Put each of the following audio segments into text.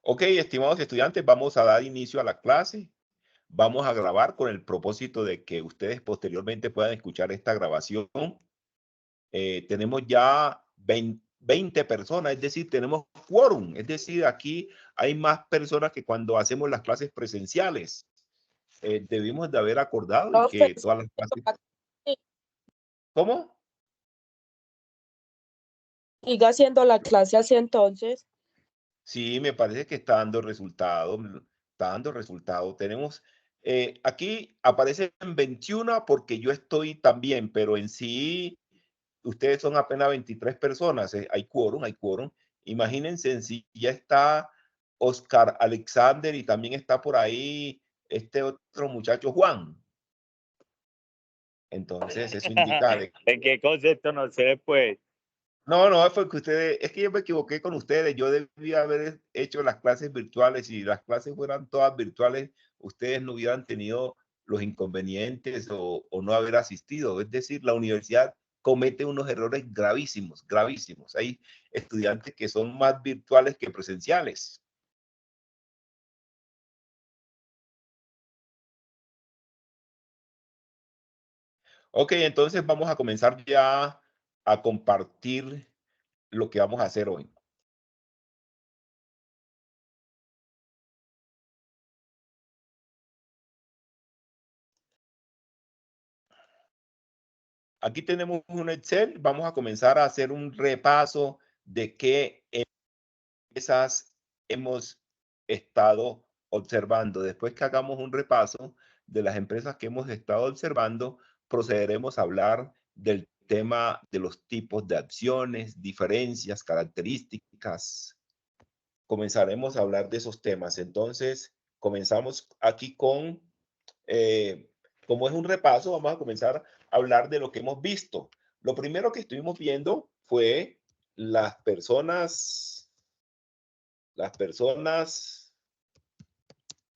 Ok, estimados estudiantes, vamos a dar inicio a la clase. Vamos a grabar con el propósito de que ustedes posteriormente puedan escuchar esta grabación. Tenemos ya 20 personas, es decir, tenemos quórum. Es decir, aquí hay más personas que cuando hacemos las clases presenciales. Debimos de haber acordado y Profe, que todas las clases... sí, ¿Cómo? siga haciendo la clase así entonces. Sí, me parece que está dando resultado, está dando resultado. Tenemos, aquí aparecen 21 porque yo estoy también, pero en sí ustedes son apenas 23 personas, hay quórum, hay quórum. Imagínense en si ya está Oscar Alexander y también está por ahí este otro muchacho Juan. Entonces eso indica de... ¿En qué concepto? No sé, pues. No, fue que ustedes, es que yo me equivoqué con ustedes, yo debía haber hecho las clases virtuales, si las clases fueran todas virtuales, ustedes no hubieran tenido los inconvenientes o no haber asistido. Es decir, la universidad comete unos errores gravísimos, gravísimos. Hay estudiantes que son más virtuales que presenciales. Ok, entonces vamos a comenzar ya a compartir lo que vamos a hacer hoy. Aquí tenemos un Excel. Vamos a comenzar a hacer un repaso de qué empresas hemos estado observando. Después que hagamos un repaso de las empresas que hemos estado observando, procederemos a hablar del tema de los tipos de acciones, diferencias, características. Comenzaremos a hablar de esos temas. Entonces, comenzamos aquí con como es un repaso, vamos a comenzar a hablar de lo que hemos visto. Lo primero que estuvimos viendo fue las personas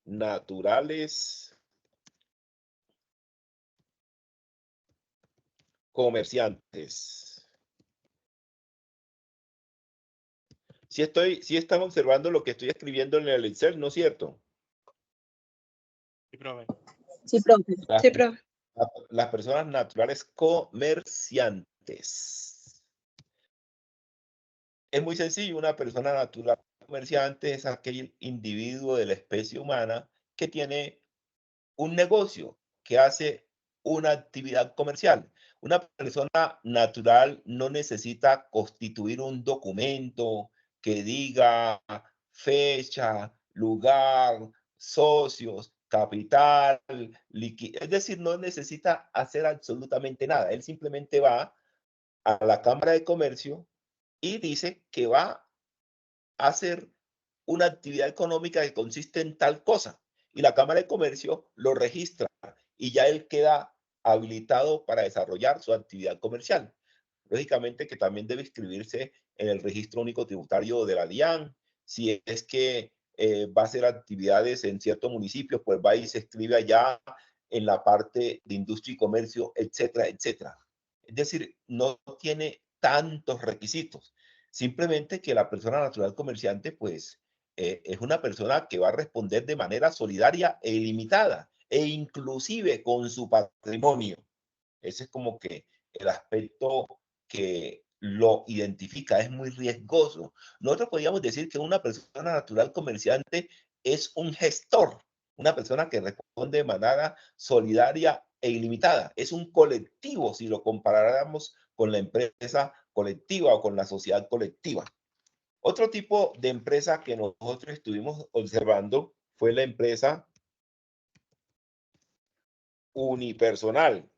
naturales comerciantes. Si están observando lo que estoy escribiendo en el Excel, ¿no es cierto? Sí, profe. Sí, profe. Las, Sí, profe. las personas naturales comerciantes. Es muy sencillo, una persona natural comerciante es aquel individuo de la especie humana que tiene un negocio, que hace una actividad comercial. Una persona natural no necesita constituir un documento que diga fecha, lugar, socios, capital, es decir, no necesita hacer absolutamente nada. Él simplemente va a la Cámara de Comercio y dice que va a hacer una actividad económica que consiste en tal cosa. Y la Cámara de Comercio lo registra y ya él queda habilitado para desarrollar su actividad comercial. Lógicamente que también debe inscribirse en el Registro Único Tributario de la DIAN. Si es que va a hacer actividades en ciertos municipios, pues va y se escribe allá en la parte de industria y comercio, etcétera, etcétera. Es decir, no tiene tantos requisitos. Simplemente que la persona natural comerciante, pues, es una persona que va a responder de manera solidaria e ilimitada, e inclusive con su patrimonio. Ese es como que el aspecto que lo identifica, es muy riesgoso. Nosotros podríamos decir que una persona natural comerciante es un gestor, una persona que responde de manera solidaria e ilimitada. Es un colectivo si lo comparáramos con la empresa colectiva o con la sociedad colectiva. Otro tipo de empresa que nosotros estuvimos observando fue la empresa unipersonal.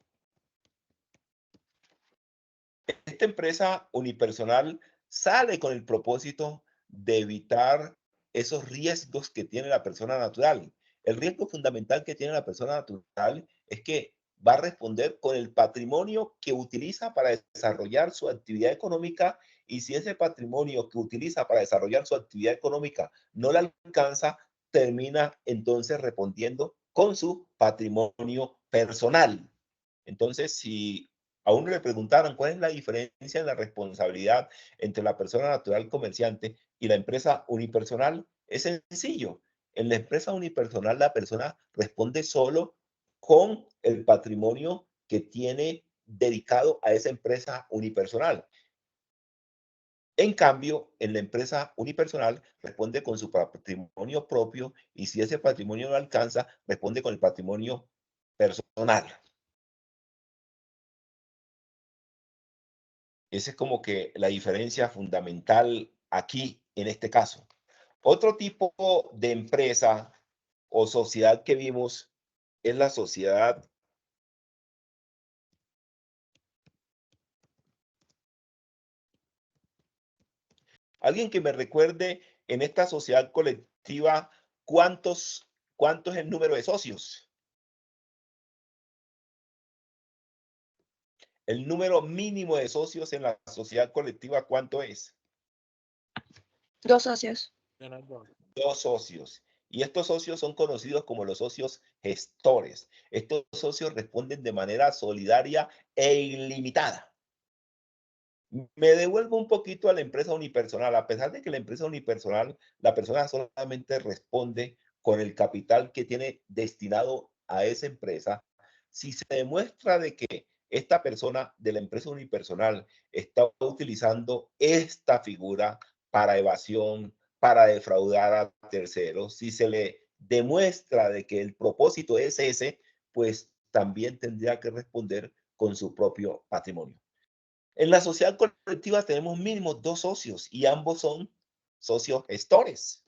Esta empresa unipersonal sale con el propósito de evitar esos riesgos que tiene la persona natural. El riesgo fundamental que tiene la persona natural es que va a responder con el patrimonio que utiliza para desarrollar su actividad económica, y si ese patrimonio que utiliza para desarrollar su actividad económica no le alcanza, termina entonces respondiendo con su patrimonio personal. Entonces, si a uno le preguntaran cuál es la diferencia en la responsabilidad entre la persona natural comerciante y la empresa unipersonal, Es sencillo. En la empresa unipersonal, la persona responde solo con el patrimonio que tiene dedicado a esa empresa unipersonal. En cambio, en la empresa unipersonal responde con su patrimonio propio y si ese patrimonio no alcanza, responde con el patrimonio personal. Esa es como que la diferencia fundamental aquí en este caso. Otro tipo de empresa o sociedad que vimos es la sociedad alguien que me recuerde en esta sociedad colectiva cuánto es el número de socios. El número mínimo de socios en la sociedad colectiva, ¿cuánto es? 2 socios. 2 socios. Y estos socios son conocidos como los socios gestores. Estos socios responden de manera solidaria e ilimitada. Me devuelvo un poquito a la empresa unipersonal. A pesar de que la empresa unipersonal, la persona solamente responde con el capital que tiene destinado a esa empresa, si se demuestra de que esta persona de la empresa unipersonal está utilizando esta figura para evasión, para defraudar a terceros, si se le demuestra de que el propósito es ese, pues también tendría que responder con su propio patrimonio. En la sociedad colectiva tenemos mínimo 2 socios y ambos son socios gestores.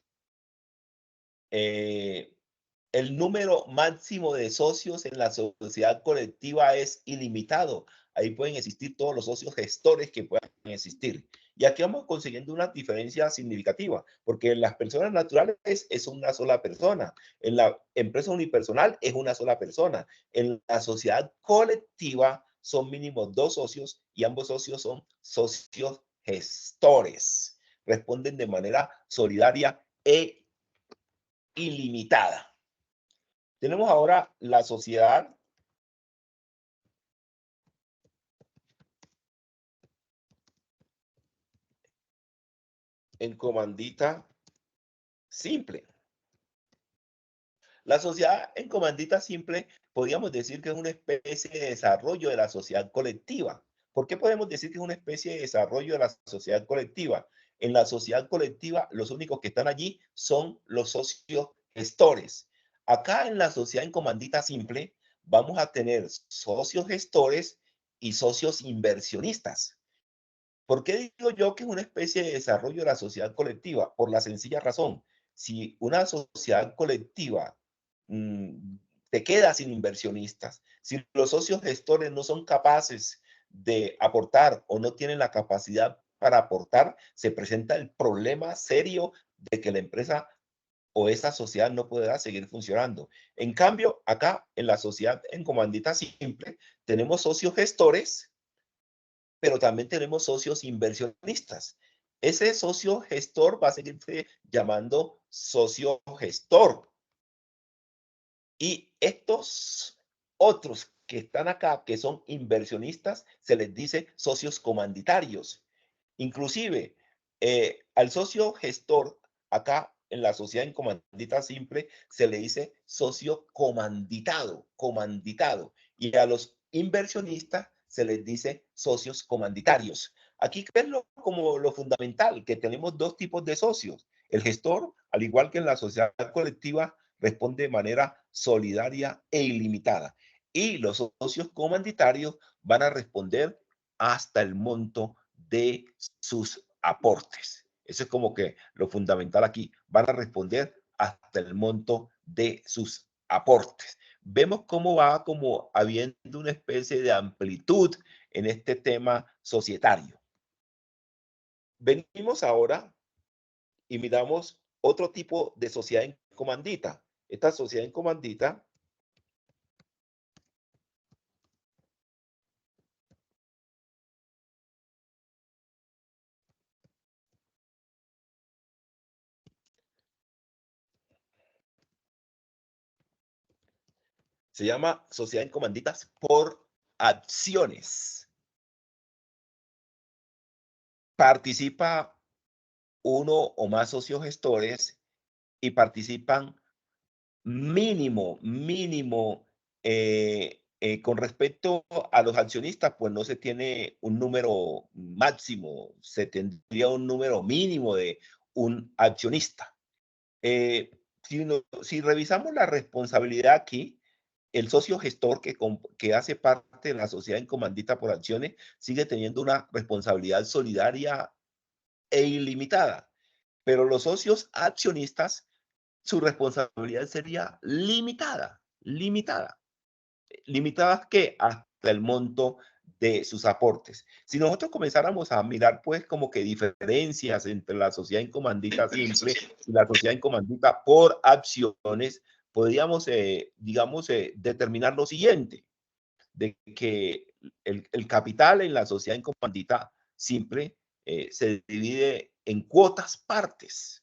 El número máximo de socios en la sociedad colectiva es ilimitado. Ahí pueden existir todos los socios gestores que puedan existir. Y aquí vamos consiguiendo una diferencia significativa, porque en las personas naturales es una sola persona, en la empresa unipersonal es una sola persona, en la sociedad colectiva son mínimo 2 socios y ambos socios son socios gestores. Responden de manera solidaria e ilimitada. Tenemos ahora la sociedad en comandita simple. La sociedad en comandita simple podríamos decir que es una especie de desarrollo de la sociedad colectiva. ¿Por qué podemos decir que es una especie de desarrollo de la sociedad colectiva? En la sociedad colectiva, los únicos que están allí son los socios gestores. Acá en la sociedad en comandita simple, vamos a tener socios gestores y socios inversionistas. ¿Por qué digo yo que es una especie de desarrollo de la sociedad colectiva? Por la sencilla razón, si una sociedad colectiva mm, te queda sin inversionistas, si los socios gestores no son capaces de aportar o no tienen la capacidad para aportar, se presenta el problema serio de que la empresa o esa sociedad no podrá seguir funcionando. En cambio, acá en la sociedad en comandita simple, tenemos socios gestores, pero también tenemos socios inversionistas. Ese socio gestor va a seguirse llamando socio gestor. Y estos otros que están acá, que son inversionistas, se les dice socios comanditarios. Inclusive, al socio gestor, acá en la sociedad en comandita simple, se le dice socio comanditado, comanditado. Y a los inversionistas se les dice socios comanditarios. Aquí verlo como lo fundamental, que tenemos dos tipos de socios. El gestor, al igual que en la sociedad colectiva, responde de manera solidaria e ilimitada. Y los socios comanditarios van a responder hasta el monto de sus aportes. Eso es como que lo fundamental aquí. Van a responder hasta el monto de sus aportes. Vemos cómo va como habiendo una especie de amplitud en este tema societario. Venimos ahora y miramos otro tipo de sociedad en comandita. Esta sociedad en comandita se llama sociedad en comanditas por acciones. Participa uno o más socios gestores y participan mínimo, con respecto a los accionistas, pues no se tiene un número máximo, se tendría un número mínimo de un accionista. Si revisamos la responsabilidad aquí, el socio gestor que hace parte de la sociedad en comandita por acciones sigue teniendo una responsabilidad solidaria e ilimitada, pero los socios accionistas, su responsabilidad sería limitada que hasta el monto de sus aportes. Si nosotros comenzáramos a mirar, pues, como que diferencias entre la sociedad en comandita simple y la sociedad en comandita por acciones, podríamos, digamos, determinar lo siguiente, de que el capital en la sociedad en comandita simple se divide en cuotas partes.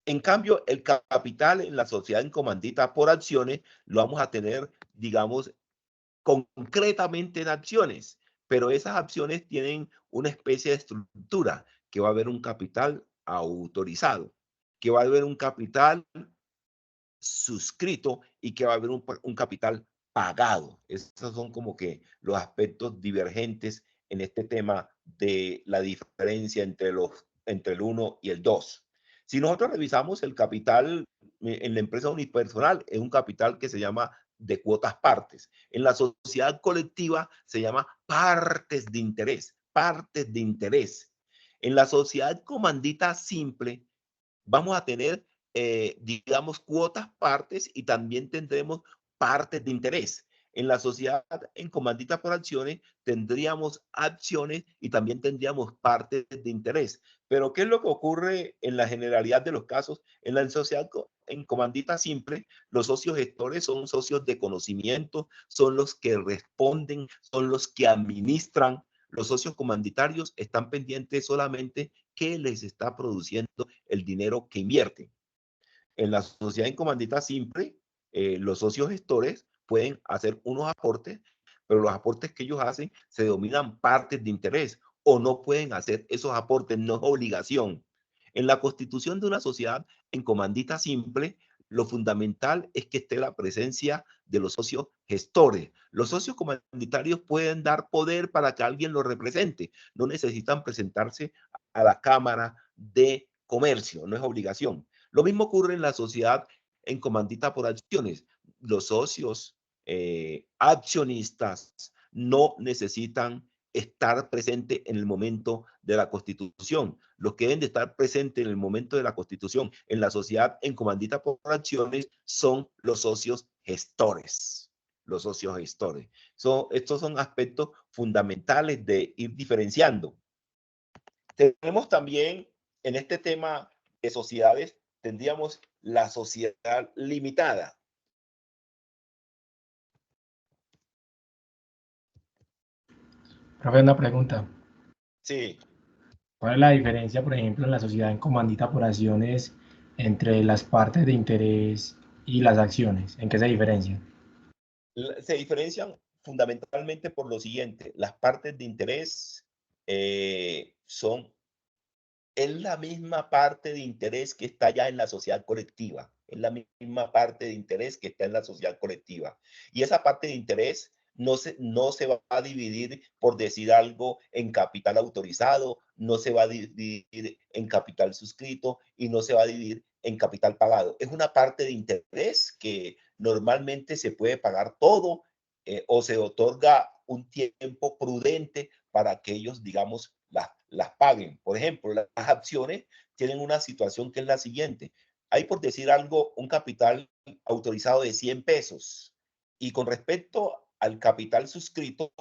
En cambio, el capital en la sociedad en comandita por acciones lo vamos a tener, digamos, concretamente en acciones, pero esas acciones tienen una especie de estructura, que va a haber un capital autorizado, que va a haber un capital suscrito y que va a haber un capital pagado. Esos son como que los aspectos divergentes en este tema de la diferencia entre el 1 y el 2. Si nosotros revisamos el capital en la empresa unipersonal, es un capital que se llama de cuotas partes. En la sociedad colectiva se llama partes de interés, partes de interés. En la sociedad comandita simple vamos a tener, digamos, cuotas partes y también tendremos partes de interés. En la sociedad en comandita por acciones tendríamos acciones y también tendríamos partes de interés. Pero ¿qué es lo que ocurre en la generalidad de los casos? En la sociedad en comandita simple, los socios gestores son socios de conocimiento, son los que responden, son los que administran. Los socios comanditarios están pendientes solamente qué les está produciendo el dinero que invierten. En la sociedad en comandita simple, los socios gestores pueden hacer unos aportes, pero los aportes que ellos hacen se denominan partes de interés o no pueden hacer esos aportes, no es obligación. En la constitución de una sociedad en comandita simple, lo fundamental es que esté la presencia de los socios gestores. Los socios comanditarios pueden dar poder para que alguien los represente. No necesitan presentarse a la Cámara de Comercio, no es obligación. Lo mismo ocurre en la sociedad en comandita por acciones. Los socios accionistas no necesitan estar presentes en el momento de la constitución. Los que deben de estar presentes en el momento de la constitución en la sociedad en comandita por acciones son los socios gestores. Los socios gestores. Estos son aspectos fundamentales de ir diferenciando. Tenemos también en este tema de sociedades, tendríamos la sociedad limitada. Profe, una pregunta. Sí. ¿Cuál es la diferencia, por ejemplo, en la sociedad en comandita por acciones entre las partes de interés y las acciones? ¿En qué se diferencian? Se diferencian fundamentalmente por lo siguiente. Las partes de interés es la misma parte de interés que está ya en la sociedad colectiva. Es la misma parte de interés que está en la sociedad colectiva. Y esa parte de interés no se va a dividir, por decir algo, en capital autorizado, no se va a dividir en capital suscrito y no se va a dividir en capital pagado. Es una parte de interés que normalmente se puede pagar todo o se otorga un tiempo prudente para que ellos, digamos, las paguen. Por ejemplo, las acciones tienen una situación que es la siguiente. Hay, por decir algo, un capital autorizado de 100 pesos y con respecto al capital suscrito,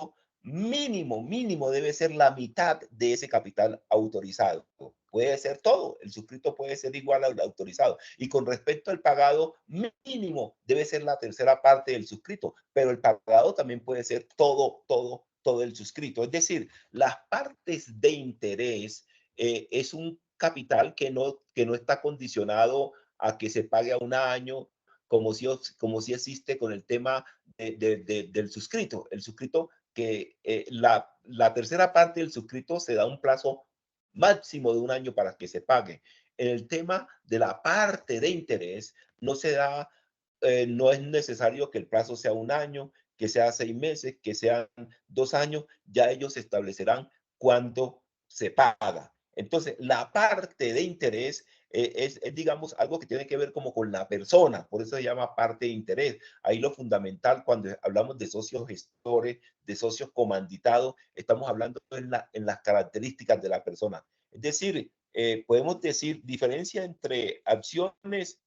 mínimo debe ser la mitad de ese capital autorizado. Puede ser todo, el suscrito puede ser igual al autorizado. Y con respecto al pagado, mínimo debe ser la tercera parte del suscrito, pero el pagado también puede ser todo el suscrito. Es decir, las partes de interés es un capital que no está condicionado a que se pague a un año, como si existe con el tema del suscrito. El suscrito que la tercera parte del suscrito se da un plazo máximo de un año para que se pague. en el tema de la parte de interés, no se da, no es necesario que el plazo sea 1 año, que sea 6 meses, que sean 2 años, ya ellos establecerán cuánto se paga. Entonces, la parte de interés digamos, algo que tiene que ver como con la persona, por eso se llama parte de interés. Ahí lo fundamental cuando hablamos de socios gestores, de socios comanditados, estamos hablando en las características de la persona. Es decir, podemos decir diferencia entre acciones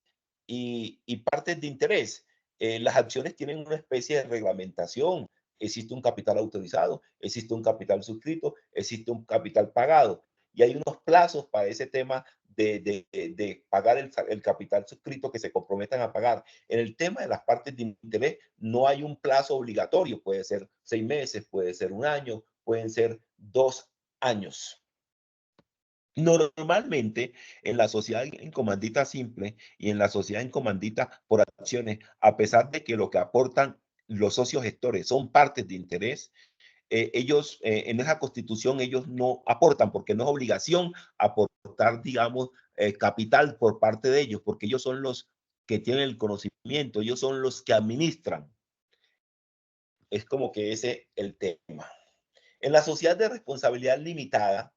y partes de interés. Las acciones tienen una especie de reglamentación. Existe un capital autorizado, existe un capital suscrito, existe un capital pagado. Y hay unos plazos para ese tema de pagar el capital suscrito que se comprometan a pagar. En el tema de las partes de interés no hay un plazo obligatorio. Puede ser 6 meses, puede ser 1 año, pueden ser 2 años. Normalmente, en la sociedad en comandita simple y en la sociedad en comandita por acciones, a pesar de que lo que aportan los socios gestores son partes de interés, ellos en esa constitución ellos no aportan porque no es obligación aportar, digamos, capital por parte de ellos, porque ellos son los que tienen el conocimiento, ellos son los que administran. Es como que ese es el tema. En la sociedad de responsabilidad limitada,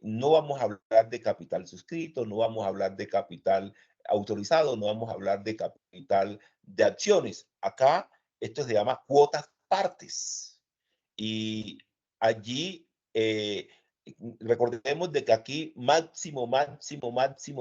no vamos a hablar de capital suscrito, no vamos a hablar de capital autorizado, no vamos a hablar de capital de acciones. Acá esto se llama cuotas partes. Y allí recordemos de que aquí máximo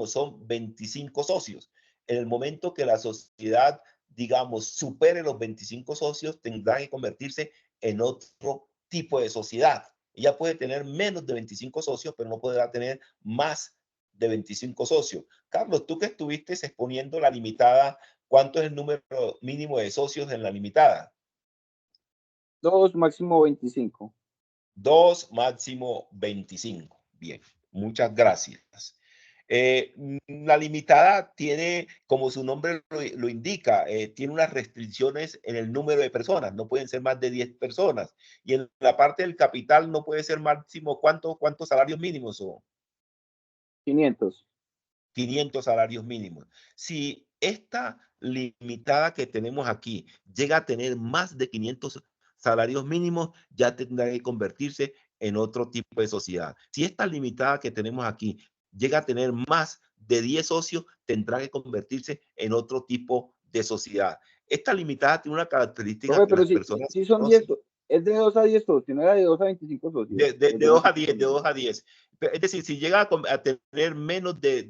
son 25 socios. En el momento que la sociedad, digamos, supere los 25 socios, tendrá que convertirse en otro tipo de sociedad. Ella puede tener menos de 25 socios, pero no podrá tener más de 25 socios. Carlos, tú que estuviste exponiendo la limitada, ¿cuánto es el número mínimo de socios en la limitada? 2, máximo 25. 2, máximo 25. Bien, muchas gracias. La limitada tiene, como su nombre lo indica, tiene unas restricciones en el número de personas, no pueden ser más de 10 personas. Y en la parte del capital no puede ser máximo, ¿cuántos salarios mínimos son? 500. 500 salarios mínimos. Si esta limitada que tenemos aquí llega a tener más de 500 salarios mínimos, ya tendrá que convertirse en otro tipo de sociedad. Si esta limitada que tenemos aquí llega a tener más de 10 socios, tendrá que convertirse en otro tipo de sociedad. Esta limitada tiene una característica Profe, que pero las personas si son 10, es de 2 a 10 socios, no era de 2 a 25 socios. De 2 a 10, de 2 a 10. Es decir, si llega a tener menos de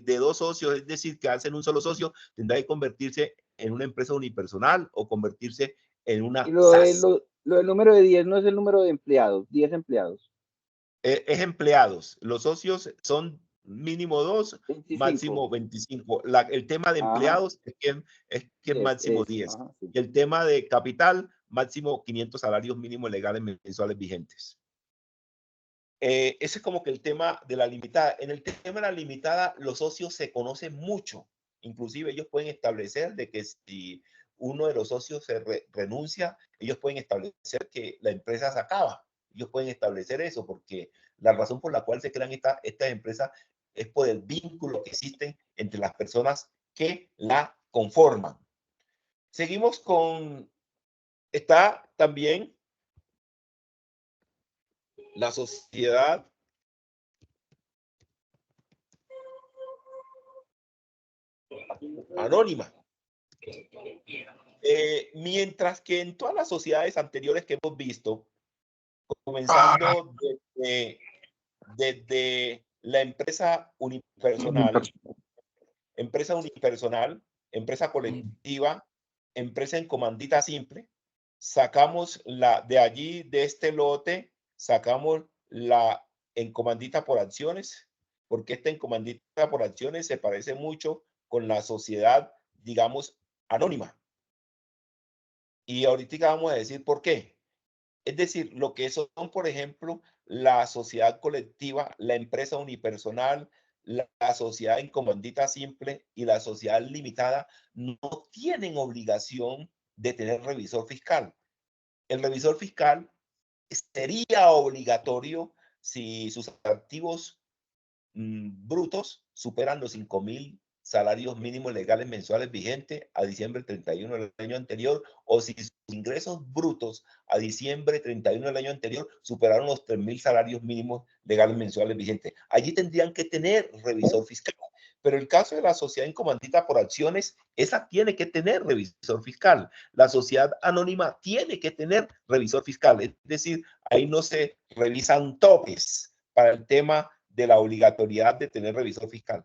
2 socios, es decir, que hacen un solo socio, tendrá que convertirse en una empresa unipersonal o convertirse en una Y lo SAS. del número de 10 no es el número de empleados, 10 empleados. Es empleados. Los socios son mínimo 2, 25. máximo 25. El tema de empleados es que es máximo 10. Ajá, sí. Y el tema de capital, máximo 500 salarios mínimos legales mensuales vigentes. Ese es como que el tema de la limitada. En el tema de la limitada, los socios se conocen mucho. Inclusive ellos pueden establecer de que si uno de los socios se renuncia, ellos pueden establecer que la empresa se acaba. Ellos pueden establecer eso porque la razón por la cual se crean estas empresas es por el vínculo que existen entre las personas que la conforman. Seguimos con, está también la sociedad anónima. Mientras que en todas las sociedades anteriores que hemos visto, comenzando desde la empresa unipersonal, empresa colectiva, empresa en comandita simple, sacamos de allí, de este lote, sacamos la en comandita por acciones, porque esta en comandita por acciones se parece mucho con la sociedad, digamos, anónima. Y ahorita vamos a decir por qué. Es decir, lo que son, por ejemplo, la sociedad colectiva, la empresa unipersonal, la sociedad en comandita simple y la sociedad limitada no tienen obligación de tener revisor fiscal. El revisor fiscal sería obligatorio si sus activos brutos superan los 5.000 salarios mínimos legales mensuales vigentes a diciembre 31 del año anterior, o si sus ingresos brutos a diciembre 31 del año anterior superaron los 3.000 salarios mínimos legales mensuales vigentes. Allí tendrían que tener revisor fiscal. Pero el caso de la sociedad en comandita por acciones, esa tiene que tener revisor fiscal. La sociedad anónima tiene que tener revisor fiscal. Es decir, ahí no se revisan topes para el tema de la obligatoriedad de tener revisor fiscal.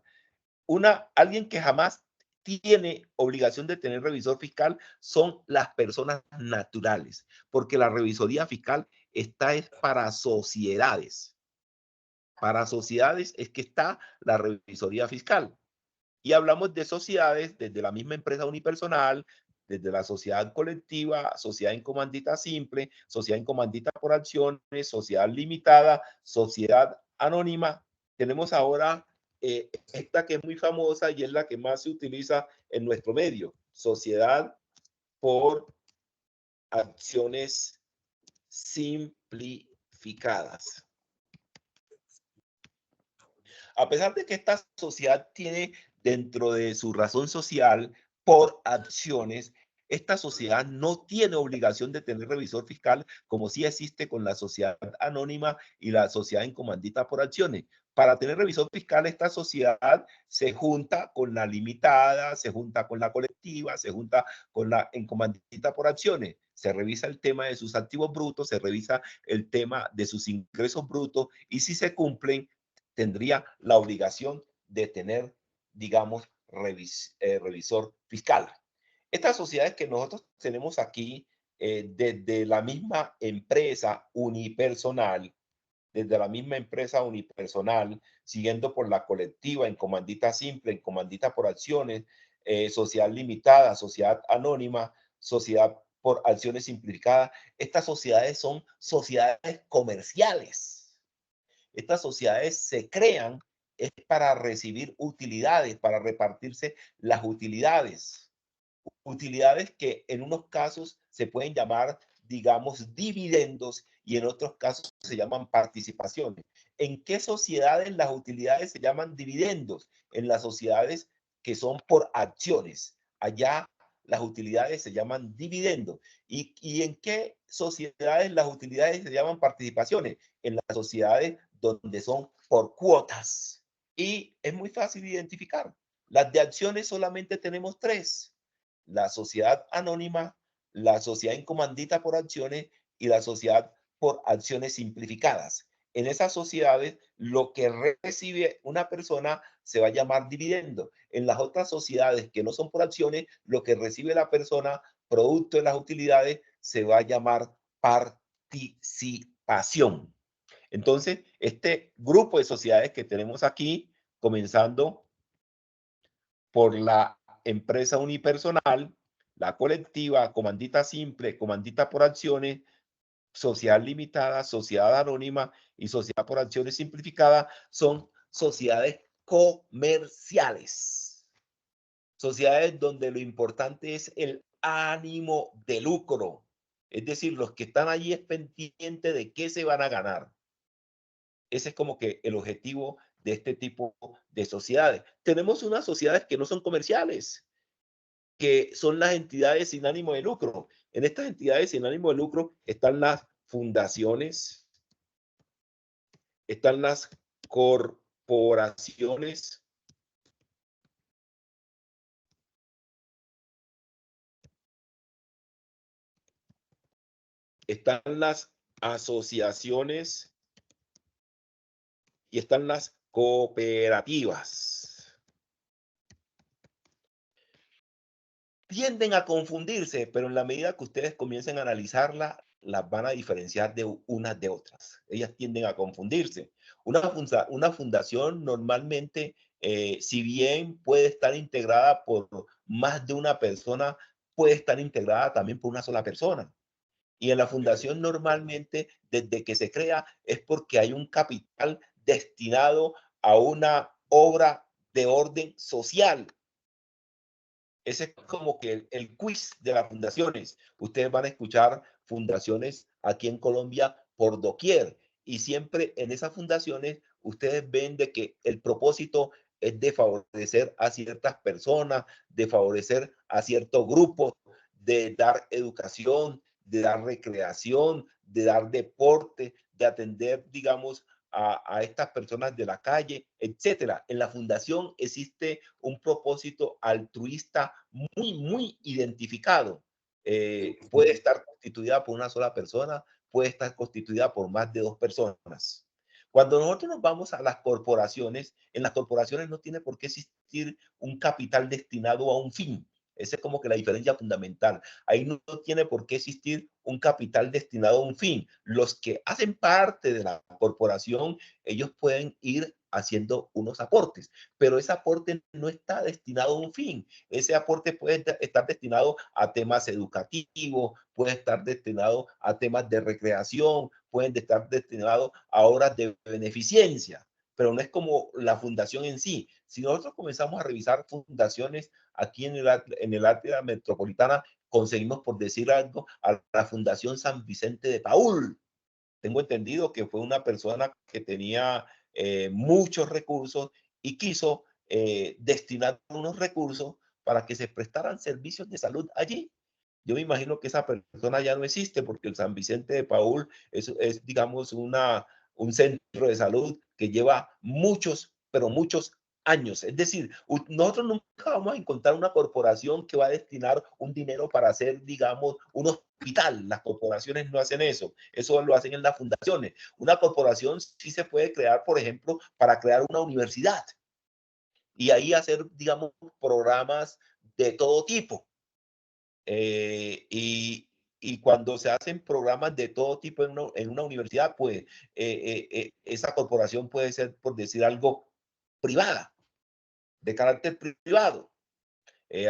Alguien que jamás tiene obligación de tener revisor fiscal son las personas naturales, porque la revisoría fiscal está es para sociedades. Para sociedades es que está la revisoría fiscal. Y hablamos de sociedades desde la misma empresa unipersonal, desde la sociedad colectiva, sociedad en comandita simple, sociedad en comandita por acciones, sociedad limitada, sociedad anónima. Tenemos ahora esta que es muy famosa y es la que más se utiliza en nuestro medio, sociedad por acciones simplificadas. A pesar de que esta sociedad tiene dentro de su razón social por acciones, esta sociedad no tiene obligación de tener revisor fiscal como sí existe con la sociedad anónima y la sociedad en comandita por acciones. Para tener revisor fiscal, esta sociedad se junta con la limitada, se junta con la colectiva, se junta con la en comandita por acciones. Se revisa el tema de sus activos brutos, se revisa el tema de sus ingresos brutos y si cumplen, tendría la obligación de tener, digamos, revisor fiscal. Estas sociedades que nosotros tenemos aquí, desde la misma empresa unipersonal, siguiendo por la colectiva, en comandita simple, en comandita por acciones, sociedad limitada, sociedad anónima, sociedad por acciones simplificadas. Estas sociedades son sociedades comerciales. Estas sociedades se crean es para recibir utilidades, para repartirse las utilidades. Utilidades que en unos casos se pueden llamar, digamos, dividendos y en otros casos se llaman participaciones. ¿En qué sociedades las utilidades se llaman dividendos? En las sociedades que son por acciones. Allá las utilidades se llaman dividendos. ¿Y en qué sociedades las utilidades se llaman participaciones? En las sociedades donde son por cuotas. Y es muy fácil identificar. Las de acciones solamente tenemos 3. La sociedad anónima, la sociedad en comandita por acciones y la sociedad por acciones simplificadas. En esas sociedades, lo que recibe una persona se va a llamar dividendo. En las otras sociedades que no son por acciones, lo que recibe la persona, producto de las utilidades, se va a llamar participación. Entonces, este grupo de sociedades que tenemos aquí, comenzando por la empresa unipersonal, la colectiva, comandita simple, comandita por acciones, sociedad limitada, sociedad anónima y sociedad por acciones simplificada, son sociedades comerciales. Sociedades donde lo importante es el ánimo de lucro. Es decir, los que están allí es pendiente de qué se van a ganar. Ese es como que el objetivo de este tipo de sociedades. Tenemos unas sociedades que no son comerciales, que son las entidades sin ánimo de lucro. En estas entidades sin ánimo de lucro están las fundaciones, están las corporaciones, están las asociaciones y están las cooperativas. Tienden a confundirse, pero en la medida que ustedes comiencen a analizarlas, las van a diferenciar de unas de otras. Ellas tienden a confundirse. Una fundación normalmente, si bien puede estar integrada por más de una persona, puede estar integrada también por una sola persona. Y en la fundación normalmente, desde que se crea, es porque hay un capital destinado a una obra de orden social. Ese es como que el quiz de las fundaciones. Ustedes van a escuchar fundaciones aquí en Colombia por doquier. Y siempre en esas fundaciones ustedes ven de que el propósito es de favorecer a ciertas personas, de favorecer a ciertos grupos, de dar educación, de dar recreación, de dar deporte, de atender, digamos, a estas personas de la calle, etcétera. En la fundación existe un propósito altruista muy identificado. Puede estar constituida por una sola persona, puede estar constituida por más de 2 personas. Cuando nosotros nos vamos a las corporaciones, en las corporaciones no tiene por qué existir un capital destinado a un fin. Esa es como que la diferencia fundamental. Ahí no tiene por qué existir un capital destinado a un fin. Los que hacen parte de la corporación, ellos pueden ir haciendo unos aportes, pero ese aporte no está destinado a un fin. Ese aporte puede estar destinado a temas educativos, puede estar destinado a temas de recreación, pueden estar destinados a obras de beneficencia, pero no es como la fundación en sí. Si nosotros comenzamos a revisar fundaciones aquí en el área metropolitana, conseguimos, por decir algo, a la Fundación San Vicente de Paúl. Tengo entendido que fue una persona que tenía muchos recursos y quiso destinar unos recursos para que se prestaran servicios de salud allí. Yo me imagino que esa persona ya no existe porque el San Vicente de Paúl es digamos, un centro de salud que lleva muchos, pero muchos años. Es decir, nosotros nunca vamos a encontrar una corporación que va a destinar un dinero para hacer, digamos, un hospital. Las corporaciones no hacen eso. Eso lo hacen en las fundaciones. Una corporación sí se puede crear, por ejemplo, para crear una universidad y ahí hacer, digamos, programas de todo tipo. Y cuando se hacen programas de todo tipo en una universidad, pues esa corporación puede ser, por decir algo, privada, de carácter privado.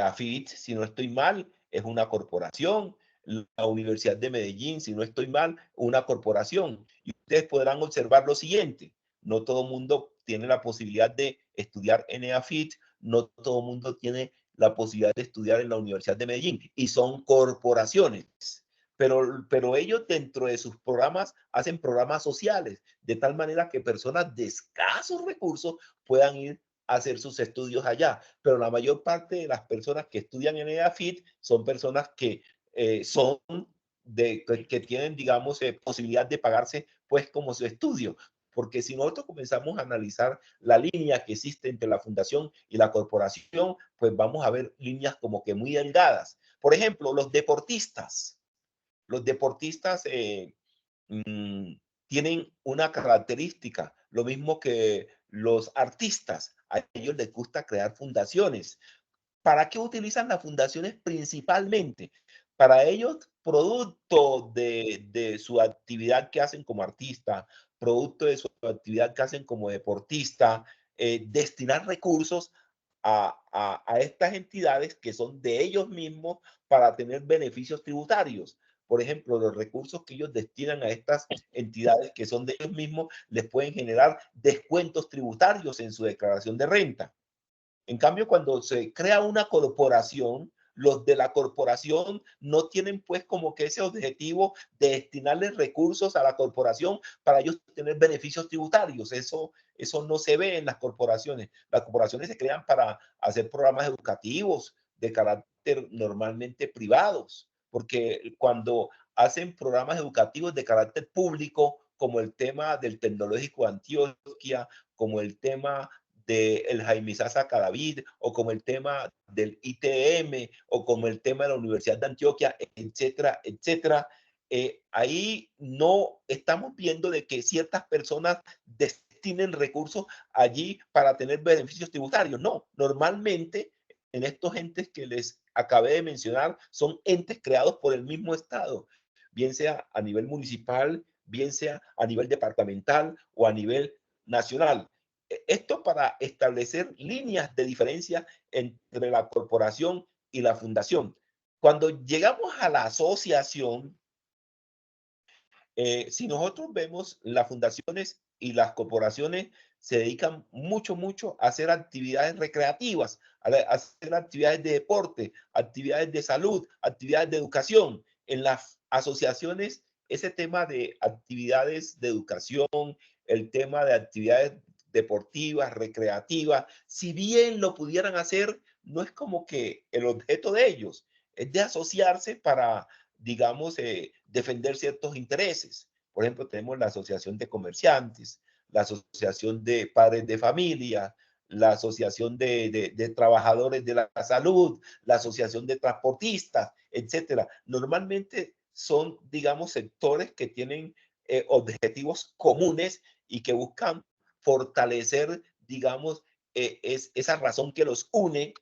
AFIT, si no estoy mal, es una corporación. La Universidad de Medellín, si no estoy mal, una corporación. Y ustedes podrán observar lo siguiente: no todo el mundo tiene la posibilidad de estudiar en AFIT, no todo el mundo tiene la posibilidad de estudiar en la Universidad de Medellín, y son corporaciones. Pero ellos dentro de sus programas hacen programas sociales, de tal manera que personas de escasos recursos puedan ir a hacer sus estudios allá. Pero la mayor parte de las personas que estudian en EAFIT son personas que que tienen, digamos, posibilidad de pagarse pues como su estudio. Porque si nosotros comenzamos a analizar la línea que existe entre la fundación y la corporación, pues vamos a ver líneas como que muy delgadas. Por ejemplo, los deportistas. Los deportistas tienen una característica, lo mismo que los artistas. A ellos les gusta crear fundaciones. ¿Para qué utilizan las fundaciones principalmente? Para ellos, producto de su actividad que hacen como artista, producto de su actividad que hacen como deportista, destinar recursos a estas entidades que son de ellos mismos para tener beneficios tributarios. Por ejemplo, los recursos que ellos destinan a estas entidades que son de ellos mismos les pueden generar descuentos tributarios en su declaración de renta. En cambio, cuando se crea una corporación, los de la corporación no tienen pues como que ese objetivo de destinarles recursos a la corporación para ellos tener beneficios tributarios. Eso no se ve en las corporaciones. Las corporaciones se crean para hacer programas educativos de carácter normalmente privados, porque cuando hacen programas educativos de carácter público, como el tema del Tecnológico de Antioquia, como el tema del Jaime Sasa Cadavid, o como el tema del ITM, o como el tema de la Universidad de Antioquia, etcétera, etcétera. Ahí no estamos viendo de que ciertas personas destinen recursos allí para tener beneficios tributarios. No, normalmente en estos entes que les acabé de mencionar son entes creados por el mismo Estado, bien sea a nivel municipal, bien sea a nivel departamental o a nivel nacional. Esto para establecer líneas de diferencia entre la corporación y la fundación. Cuando llegamos a la asociación, si nosotros vemos, las fundaciones y las corporaciones se dedican mucho a hacer actividades recreativas, a hacer actividades de deporte, actividades de salud, actividades de educación. En las asociaciones, ese tema de actividades de educación, el tema de actividades deportivas, recreativas. Si bien lo pudieran hacer, no es como que el objeto de ellos es de asociarse para, digamos, defender ciertos intereses. Por ejemplo, tenemos la Asociación de Comerciantes, la Asociación de Padres de Familia, la Asociación de Trabajadores de la Salud, la Asociación de Transportistas, etcétera. Normalmente son, digamos, sectores que tienen objetivos comunes y que buscan fortalecer, digamos, esa razón que los une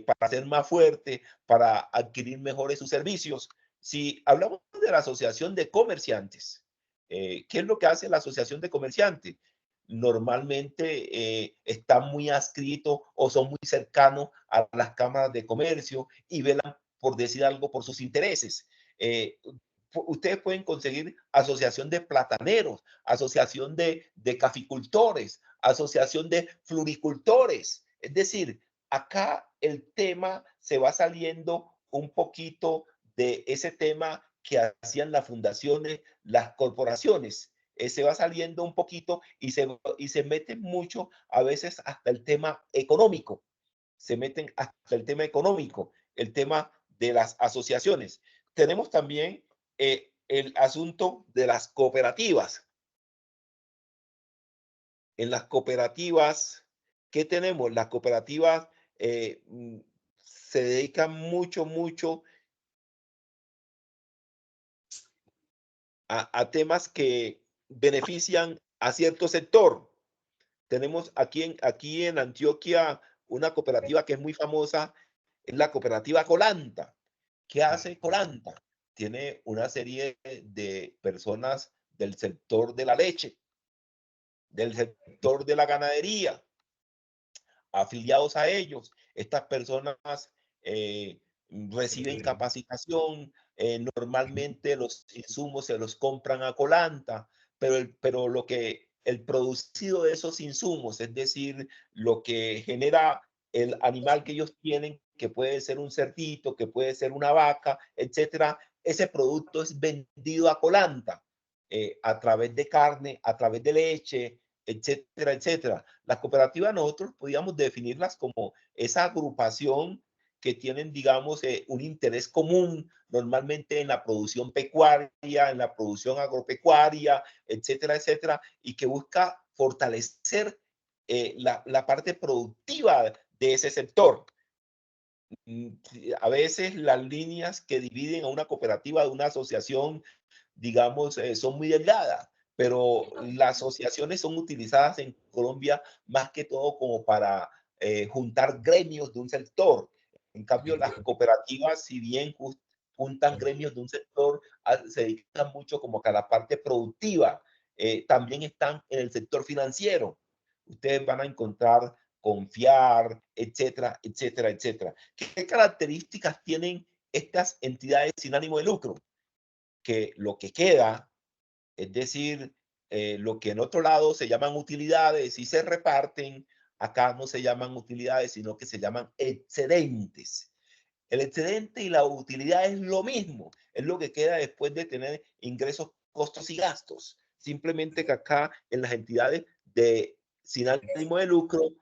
para ser más fuerte, para adquirir mejores sus servicios. Si hablamos de la Asociación de Comerciantes, ¿qué es lo que hace la Asociación de Comerciantes? Normalmente están muy adscritos o son muy cercanos a las cámaras de comercio y velan, por decir algo, por sus intereses. Ustedes pueden conseguir asociación de plataneros, asociación de caficultores, asociación de floricultores. Es decir, acá el tema se va saliendo un poquito de ese tema que hacían las fundaciones, las corporaciones. Se va saliendo un poquito y se mete mucho a veces hasta el tema económico. Se meten hasta el tema económico, el tema de las asociaciones. Tenemos también el asunto de las cooperativas. En las cooperativas, ¿qué tenemos? Las cooperativas se dedican mucho a temas que benefician a cierto sector. Tenemos aquí en Antioquia una cooperativa que es muy famosa, es la cooperativa Colanta. ¿Qué hace Colanta? Tiene una serie de personas del sector de la leche, del sector de la ganadería, afiliados a ellos. Estas personas reciben capacitación, normalmente los insumos se los compran a Colanta, pero el producido de esos insumos, es decir, lo que genera el animal que ellos tienen, que puede ser un cerdito, que puede ser una vaca, etcétera, ese producto es vendido a Colanta a través de carne, a través de leche, etcétera, etcétera. Las cooperativas nosotros podíamos definirlas como esa agrupación que tienen, digamos, un interés común, normalmente en la producción pecuaria, en la producción agropecuaria, etcétera, etcétera, y que busca fortalecer la parte productiva de ese sector. A veces las líneas que dividen a una cooperativa de una asociación, digamos, son muy delgadas, pero las asociaciones son utilizadas en Colombia más que todo como para juntar gremios de un sector. En cambio, las cooperativas, si bien juntan gremios de un sector, se dedican mucho como que a la parte productiva. También están en el sector financiero. Ustedes van a encontrar Confiar, etcétera, etcétera, etcétera. ¿Qué características tienen estas entidades sin ánimo de lucro? Que lo que queda, es decir, lo que en otro lado se llaman utilidades y se reparten, acá no se llaman utilidades, sino que se llaman excedentes. El excedente y la utilidad es lo mismo, es lo que queda después de tener ingresos, costos y gastos. Simplemente que acá en las entidades sin ánimo de lucro,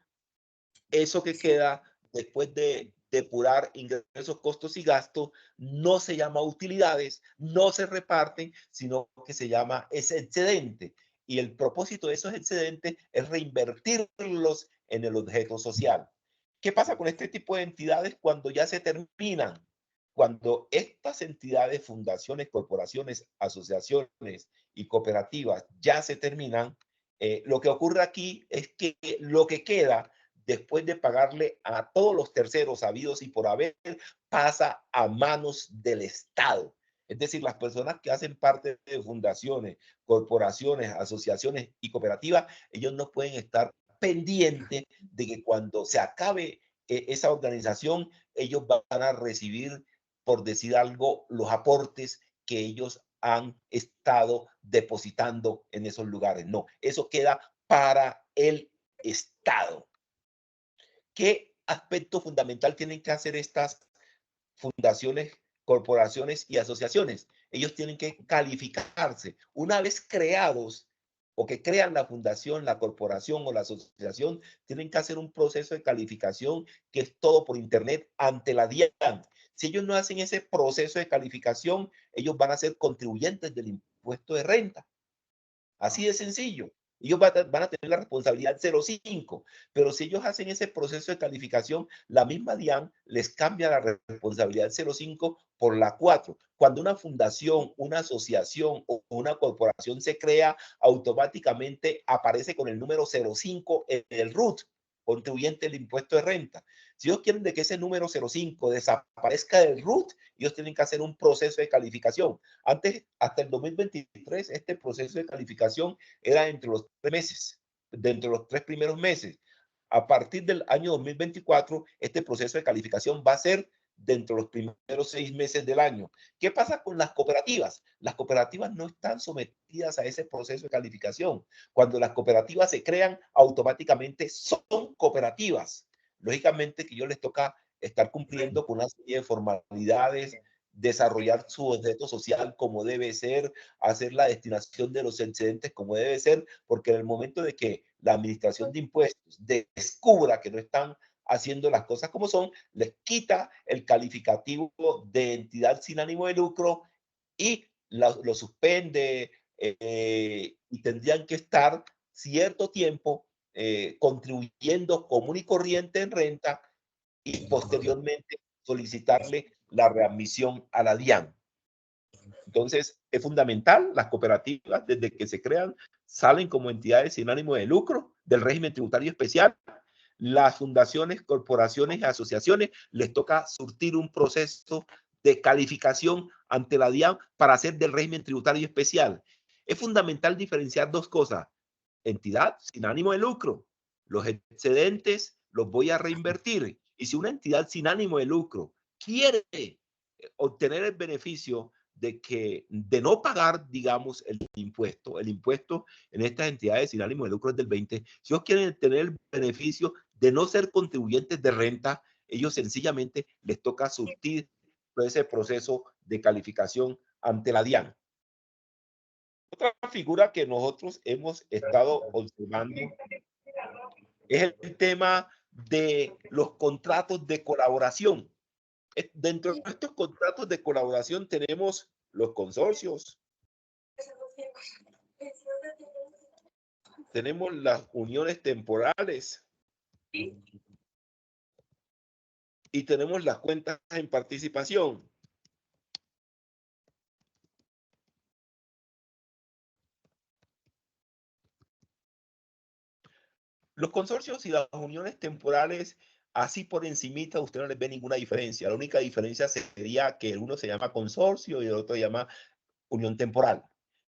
eso que queda después de depurar ingresos, costos y gastos no se llama utilidades, no se reparten, sino que se llama ese excedente. Y el propósito de esos excedentes es reinvertirlos en el objeto social. ¿Qué pasa con este tipo de entidades cuando ya se terminan? Cuando estas entidades, fundaciones, corporaciones, asociaciones y cooperativas ya se terminan, lo que ocurre aquí es que lo que queda después de pagarle a todos los terceros habidos y por haber, pasa a manos del Estado. Es decir, las personas que hacen parte de fundaciones, corporaciones, asociaciones y cooperativas, ellos no pueden estar pendientes de que cuando se acabe esa organización, ellos van a recibir, por decir algo, los aportes que ellos han estado depositando en esos lugares. No, eso queda para el Estado. ¿Qué aspecto fundamental tienen que hacer estas fundaciones, corporaciones y asociaciones? Ellos tienen que calificarse. Una vez creados, o que crean la fundación, la corporación o la asociación, tienen que hacer un proceso de calificación que es todo por internet ante la DIAN. Si ellos no hacen ese proceso de calificación, ellos van a ser contribuyentes del impuesto de renta. Así de sencillo. Ellos van a tener la responsabilidad 0,5, pero si ellos hacen ese proceso de calificación, la misma DIAN les cambia la responsabilidad 0,5 por la 4. Cuando una fundación, una asociación o una corporación se crea, automáticamente aparece con el número 0,5 en el RUT, contribuyente del impuesto de renta. Si ellos quieren de que ese número 0,5 desaparezca del RUT, ellos tienen que hacer un proceso de calificación. Antes, hasta el 2023, este proceso de calificación era entre los 3 meses, dentro de los 3 primeros meses. A partir del año 2024, este proceso de calificación va a ser dentro de los primeros 6 meses del año. ¿Qué pasa con las cooperativas? Las cooperativas no están sometidas a ese proceso de calificación. Cuando las cooperativas se crean, automáticamente son cooperativas. Lógicamente que yo les toca estar cumpliendo con una serie de formalidades, desarrollar su objeto social como debe ser, hacer la destinación de los excedentes como debe ser, porque en el momento de que la administración de impuestos descubra que no están haciendo las cosas como son, les quita el calificativo de entidad sin ánimo de lucro y lo suspende y tendrían que estar cierto tiempo contribuyendo común y corriente en renta y posteriormente solicitarle la readmisión a la DIAN. Entonces, es fundamental, las cooperativas, desde que se crean, salen como entidades sin ánimo de lucro del régimen tributario especial. Las fundaciones, corporaciones y asociaciones les toca surtir un proceso de calificación ante la DIAN para hacer del régimen tributario especial. Es fundamental diferenciar dos cosas. Entidad sin ánimo de lucro. Los excedentes los voy a reinvertir. Y si una entidad sin ánimo de lucro quiere obtener el beneficio de no pagar, digamos, el impuesto en estas entidades sin ánimo de lucro es del 20%. Si ellos quieren tener el beneficio de no ser contribuyentes de renta, ellos sencillamente les toca surtir ese proceso de calificación ante la DIAN. Otra figura que nosotros hemos estado observando es el tema de los contratos de colaboración. Dentro de estos contratos de colaboración tenemos los consorcios, tenemos las uniones temporales y tenemos las cuentas en participación. Los consorcios y las uniones temporales, así por encimita, usted no les ve ninguna diferencia. La única diferencia sería que uno se llama consorcio y el otro se llama unión temporal.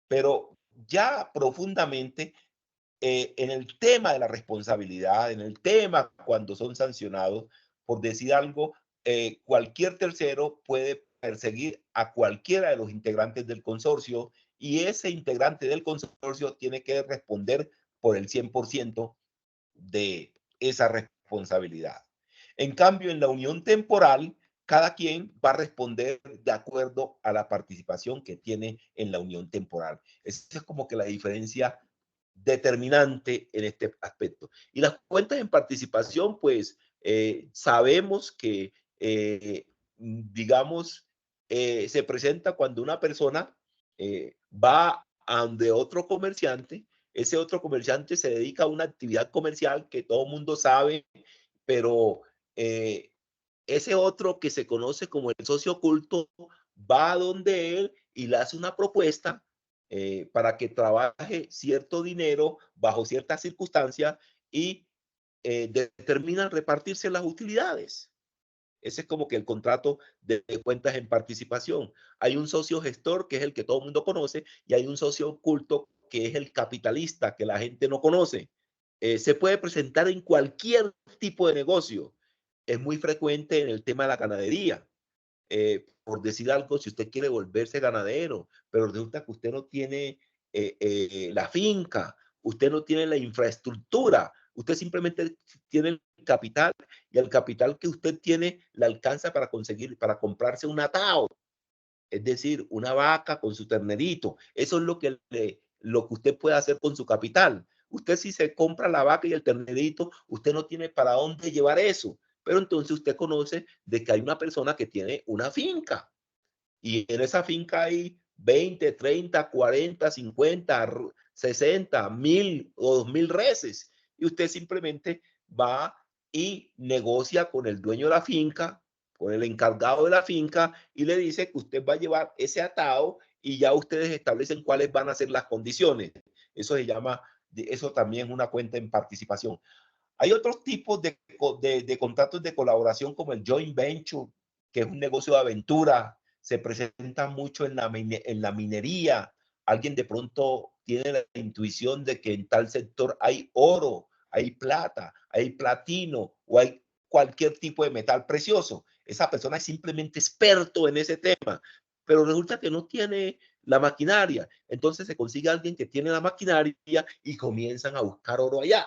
Pero ya profundamente, en el tema de la responsabilidad, en el tema cuando son sancionados, por decir algo, cualquier tercero puede perseguir a cualquiera de los integrantes del consorcio y ese integrante del consorcio tiene que responder por el 100% de esa responsabilidad. En cambio, en la unión temporal, cada quien va a responder de acuerdo a la participación que tiene en la unión temporal. Esa es como que la diferencia determinante en este aspecto. Y las cuentas en participación, pues sabemos que, digamos, se presenta cuando una persona va a donde otro comerciante. Ese otro comerciante se dedica a una actividad comercial que todo el mundo sabe, pero ese otro que se conoce como el socio oculto va a donde él y le hace una propuesta para que trabaje cierto dinero bajo ciertas circunstancias y determinan repartirse las utilidades. Ese es como que el contrato de cuentas en participación. Hay un socio gestor, que es el que todo el mundo conoce, y hay un socio oculto, que es el capitalista, que la gente no conoce. Se puede presentar en cualquier tipo de negocio. Es muy frecuente en el tema de la ganadería. Por decir algo, si usted quiere volverse ganadero, pero resulta que usted no tiene la finca, usted no tiene la infraestructura, usted simplemente tiene el capital y el capital que usted tiene le alcanza para conseguir, para comprarse un atao, es decir, una vaca con su ternerito. Eso es lo que lo que usted puede hacer con su capital. Usted si se compra la vaca y el ternerito, usted no tiene para dónde llevar eso. Pero entonces usted conoce de que hay una persona que tiene una finca y en esa finca hay 20, 30, 40, 50, 60, 1000 o 2000 reses. Y usted simplemente va y negocia con el dueño de la finca, con el encargado de la finca y le dice que usted va a llevar ese atado y ya ustedes establecen cuáles van a ser las condiciones. Eso se llama, eso también es una cuenta en participación. Hay otros tipos de contratos de colaboración como el joint venture, que es un negocio de aventura. Se presenta mucho en la minería. Alguien de pronto tiene la intuición de que en tal sector hay oro, hay plata, hay platino o hay cualquier tipo de metal precioso. Esa persona es simplemente experto en ese tema, pero resulta que no tiene la maquinaria. Entonces se consigue alguien que tiene la maquinaria y comienzan a buscar oro allá.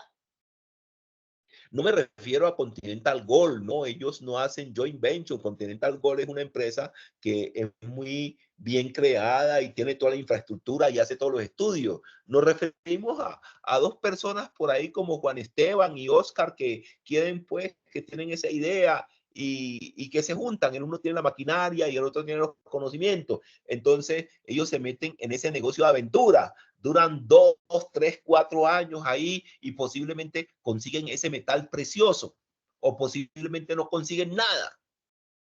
No me refiero a Continental Gold, ¿no? Ellos no hacen joint venture. Continental Gold es una empresa que es muy bien creada y tiene toda la infraestructura y hace todos los estudios. Nos referimos a dos personas por ahí como Juan Esteban y Oscar que quieren, pues, que tienen esa idea y que se juntan. El uno tiene la maquinaria y el otro tiene los conocimientos. Entonces, ellos se meten en ese negocio de aventura. Duran 2, 3, 4 años ahí y posiblemente consiguen ese metal precioso o posiblemente no consiguen nada.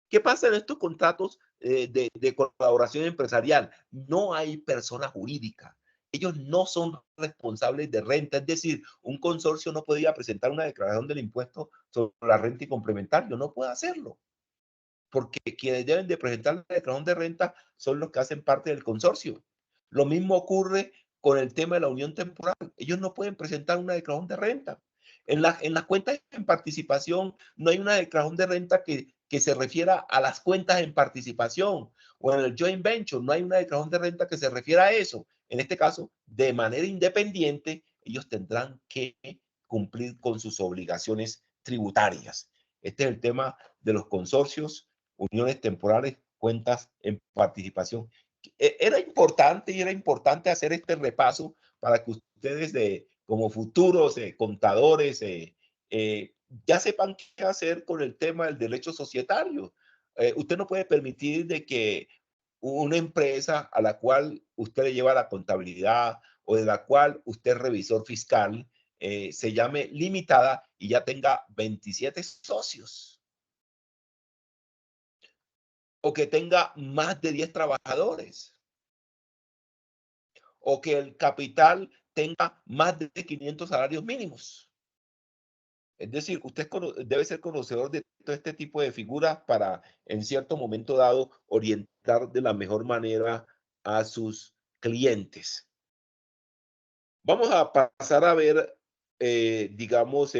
¿Qué pasa en estos contratos de colaboración empresarial? No hay persona jurídica. Ellos no son responsables de renta. Es decir, un consorcio no podía presentar una declaración del impuesto sobre la renta y complementario. No puede hacerlo. Porque quienes deben de presentar la declaración de renta son los que hacen parte del consorcio. Lo mismo ocurre con el tema de la unión temporal. Ellos no pueden presentar una declaración de renta. En las cuentas en participación no hay una declaración de renta que se refiera a las cuentas en participación, o en el joint venture no hay una declaración de renta que se refiera a eso. En este caso, de manera independiente, ellos tendrán que cumplir con sus obligaciones tributarias. Este es el tema de los consorcios, uniones temporales, cuentas en participación. Era importante hacer este repaso para que ustedes como futuros contadores ya sepan qué hacer con el tema del derecho societario. Usted no puede permitir de que una empresa a la cual usted le lleva la contabilidad o de la cual usted es revisor fiscal se llame limitada y ya tenga 27 socios. O que tenga más de 10 trabajadores, o que el capital tenga más de 500 salarios mínimos. Es decir, usted debe ser conocedor de todo este tipo de figuras para, en cierto momento dado, orientar de la mejor manera a sus clientes. Vamos a pasar a ver, digamos,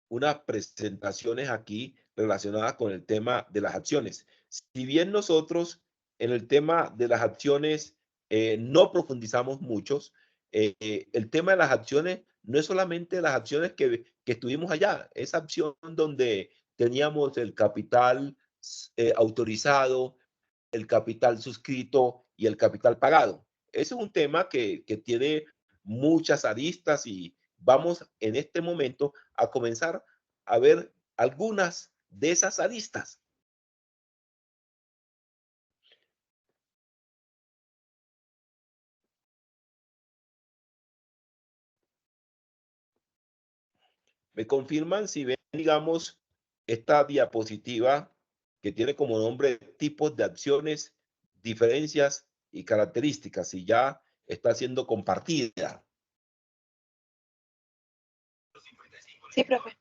unas presentaciones aquí relacionadas con el tema de las acciones. Si bien nosotros en el tema de las acciones no profundizamos muchos, el tema de las acciones no es solamente las acciones que estuvimos allá, esa acción donde teníamos el capital autorizado, el capital suscrito y el capital pagado. Ese es un tema que tiene muchas aristas y vamos en este momento a comenzar a ver algunas de esas aristas. Me confirman si ven, digamos, esta diapositiva que tiene como nombre tipos de acciones, diferencias y características, y ya está siendo compartida. Sí, profe.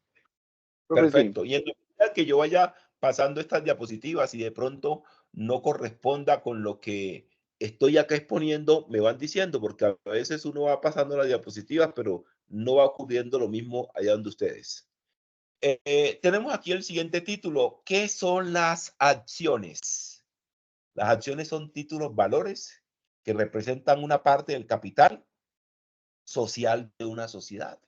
Perfecto. Y en la medida que yo vaya pasando estas diapositivas y de pronto no corresponda con lo que estoy acá exponiendo, me van diciendo, porque a veces uno va pasando las diapositivas, pero no va ocurriendo lo mismo allá donde ustedes. Tenemos aquí el siguiente título. ¿Qué son las acciones? Las acciones son títulos valores que representan una parte del capital social de una sociedad.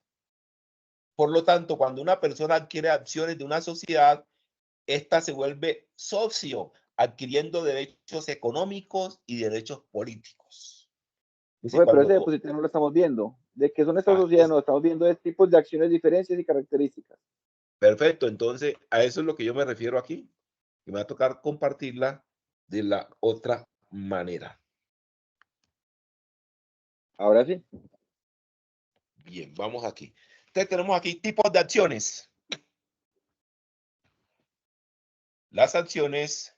Por lo tanto, cuando una persona adquiere acciones de una sociedad, esta se vuelve socio, adquiriendo derechos económicos y derechos políticos. Dice, Oye, pero ese cuando, depósito no lo estamos viendo. ¿De qué son estas ah, sociedades? No, estamos viendo de tipos de acciones, diferencias y características. perfecto, entonces a eso es lo que yo me refiero aquí. Y me va a tocar compartirla de la otra manera. Ahora sí. Bien, vamos aquí. Entonces tenemos aquí tipos de acciones. Las acciones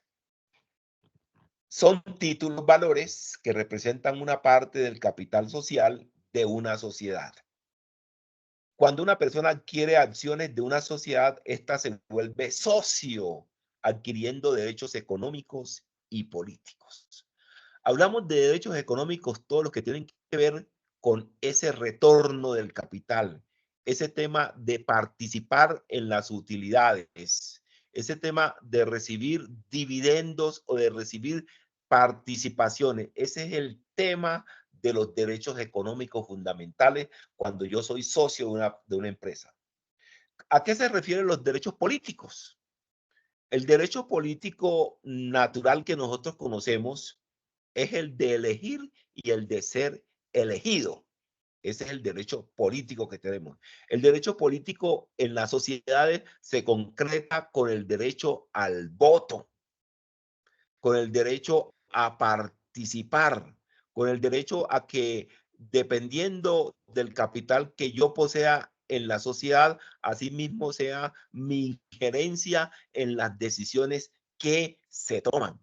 son títulos, valores que representan una parte del capital social de una sociedad. Cuando una persona adquiere acciones de una sociedad, ésta se vuelve socio, adquiriendo derechos económicos y políticos. Hablamos de derechos económicos, todos los que tienen que ver con ese retorno del capital, ese tema de participar en las utilidades, ese tema de recibir dividendos o de recibir participaciones. Ese es el tema de los derechos económicos fundamentales cuando yo soy socio de una empresa. ¿A qué se refieren los derechos políticos? El derecho político natural que nosotros conocemos es el de elegir y el de ser elegido. Ese es el derecho político que tenemos. El derecho político en las sociedades se concreta con el derecho al voto, con el derecho a participar, con el derecho a que dependiendo del capital que yo posea en la sociedad, asimismo sea mi injerencia en las decisiones que se toman.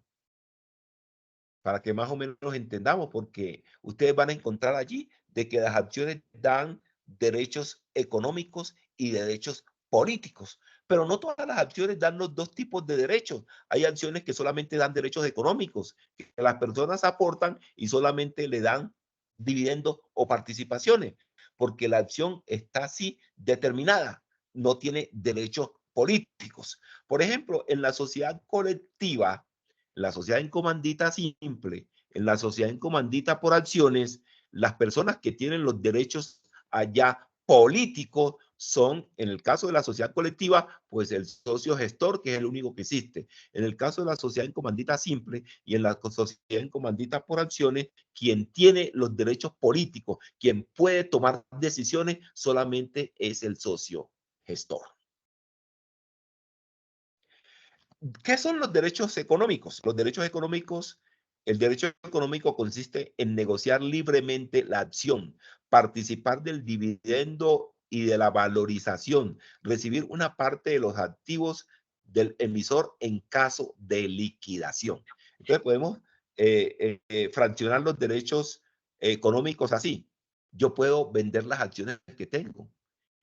Para que más o menos entendamos, porque ustedes van a encontrar allí de que las acciones dan derechos económicos y derechos políticos, pero no todas las acciones dan los dos tipos de derechos. Hay acciones que solamente dan derechos económicos, que las personas aportan y solamente le dan dividendos o participaciones, porque la acción está así determinada, no tiene derechos políticos. Por ejemplo, en la sociedad colectiva, la sociedad en comandita simple, en la sociedad en comandita por acciones, las personas que tienen los derechos allá políticos son, en el caso de la sociedad colectiva, pues el socio gestor, que es el único que existe. En el caso de la sociedad en comandita simple y en la sociedad en comandita por acciones, quien tiene los derechos políticos, quien puede tomar decisiones, solamente es el socio gestor. ¿Qué son los derechos económicos? Los derechos económicos, el derecho económico consiste en negociar libremente la acción, participar del dividendo y de la valorización, recibir una parte de los activos del emisor en caso de liquidación. Entonces podemos fraccionar los derechos económicos así. Yo puedo vender las acciones que tengo.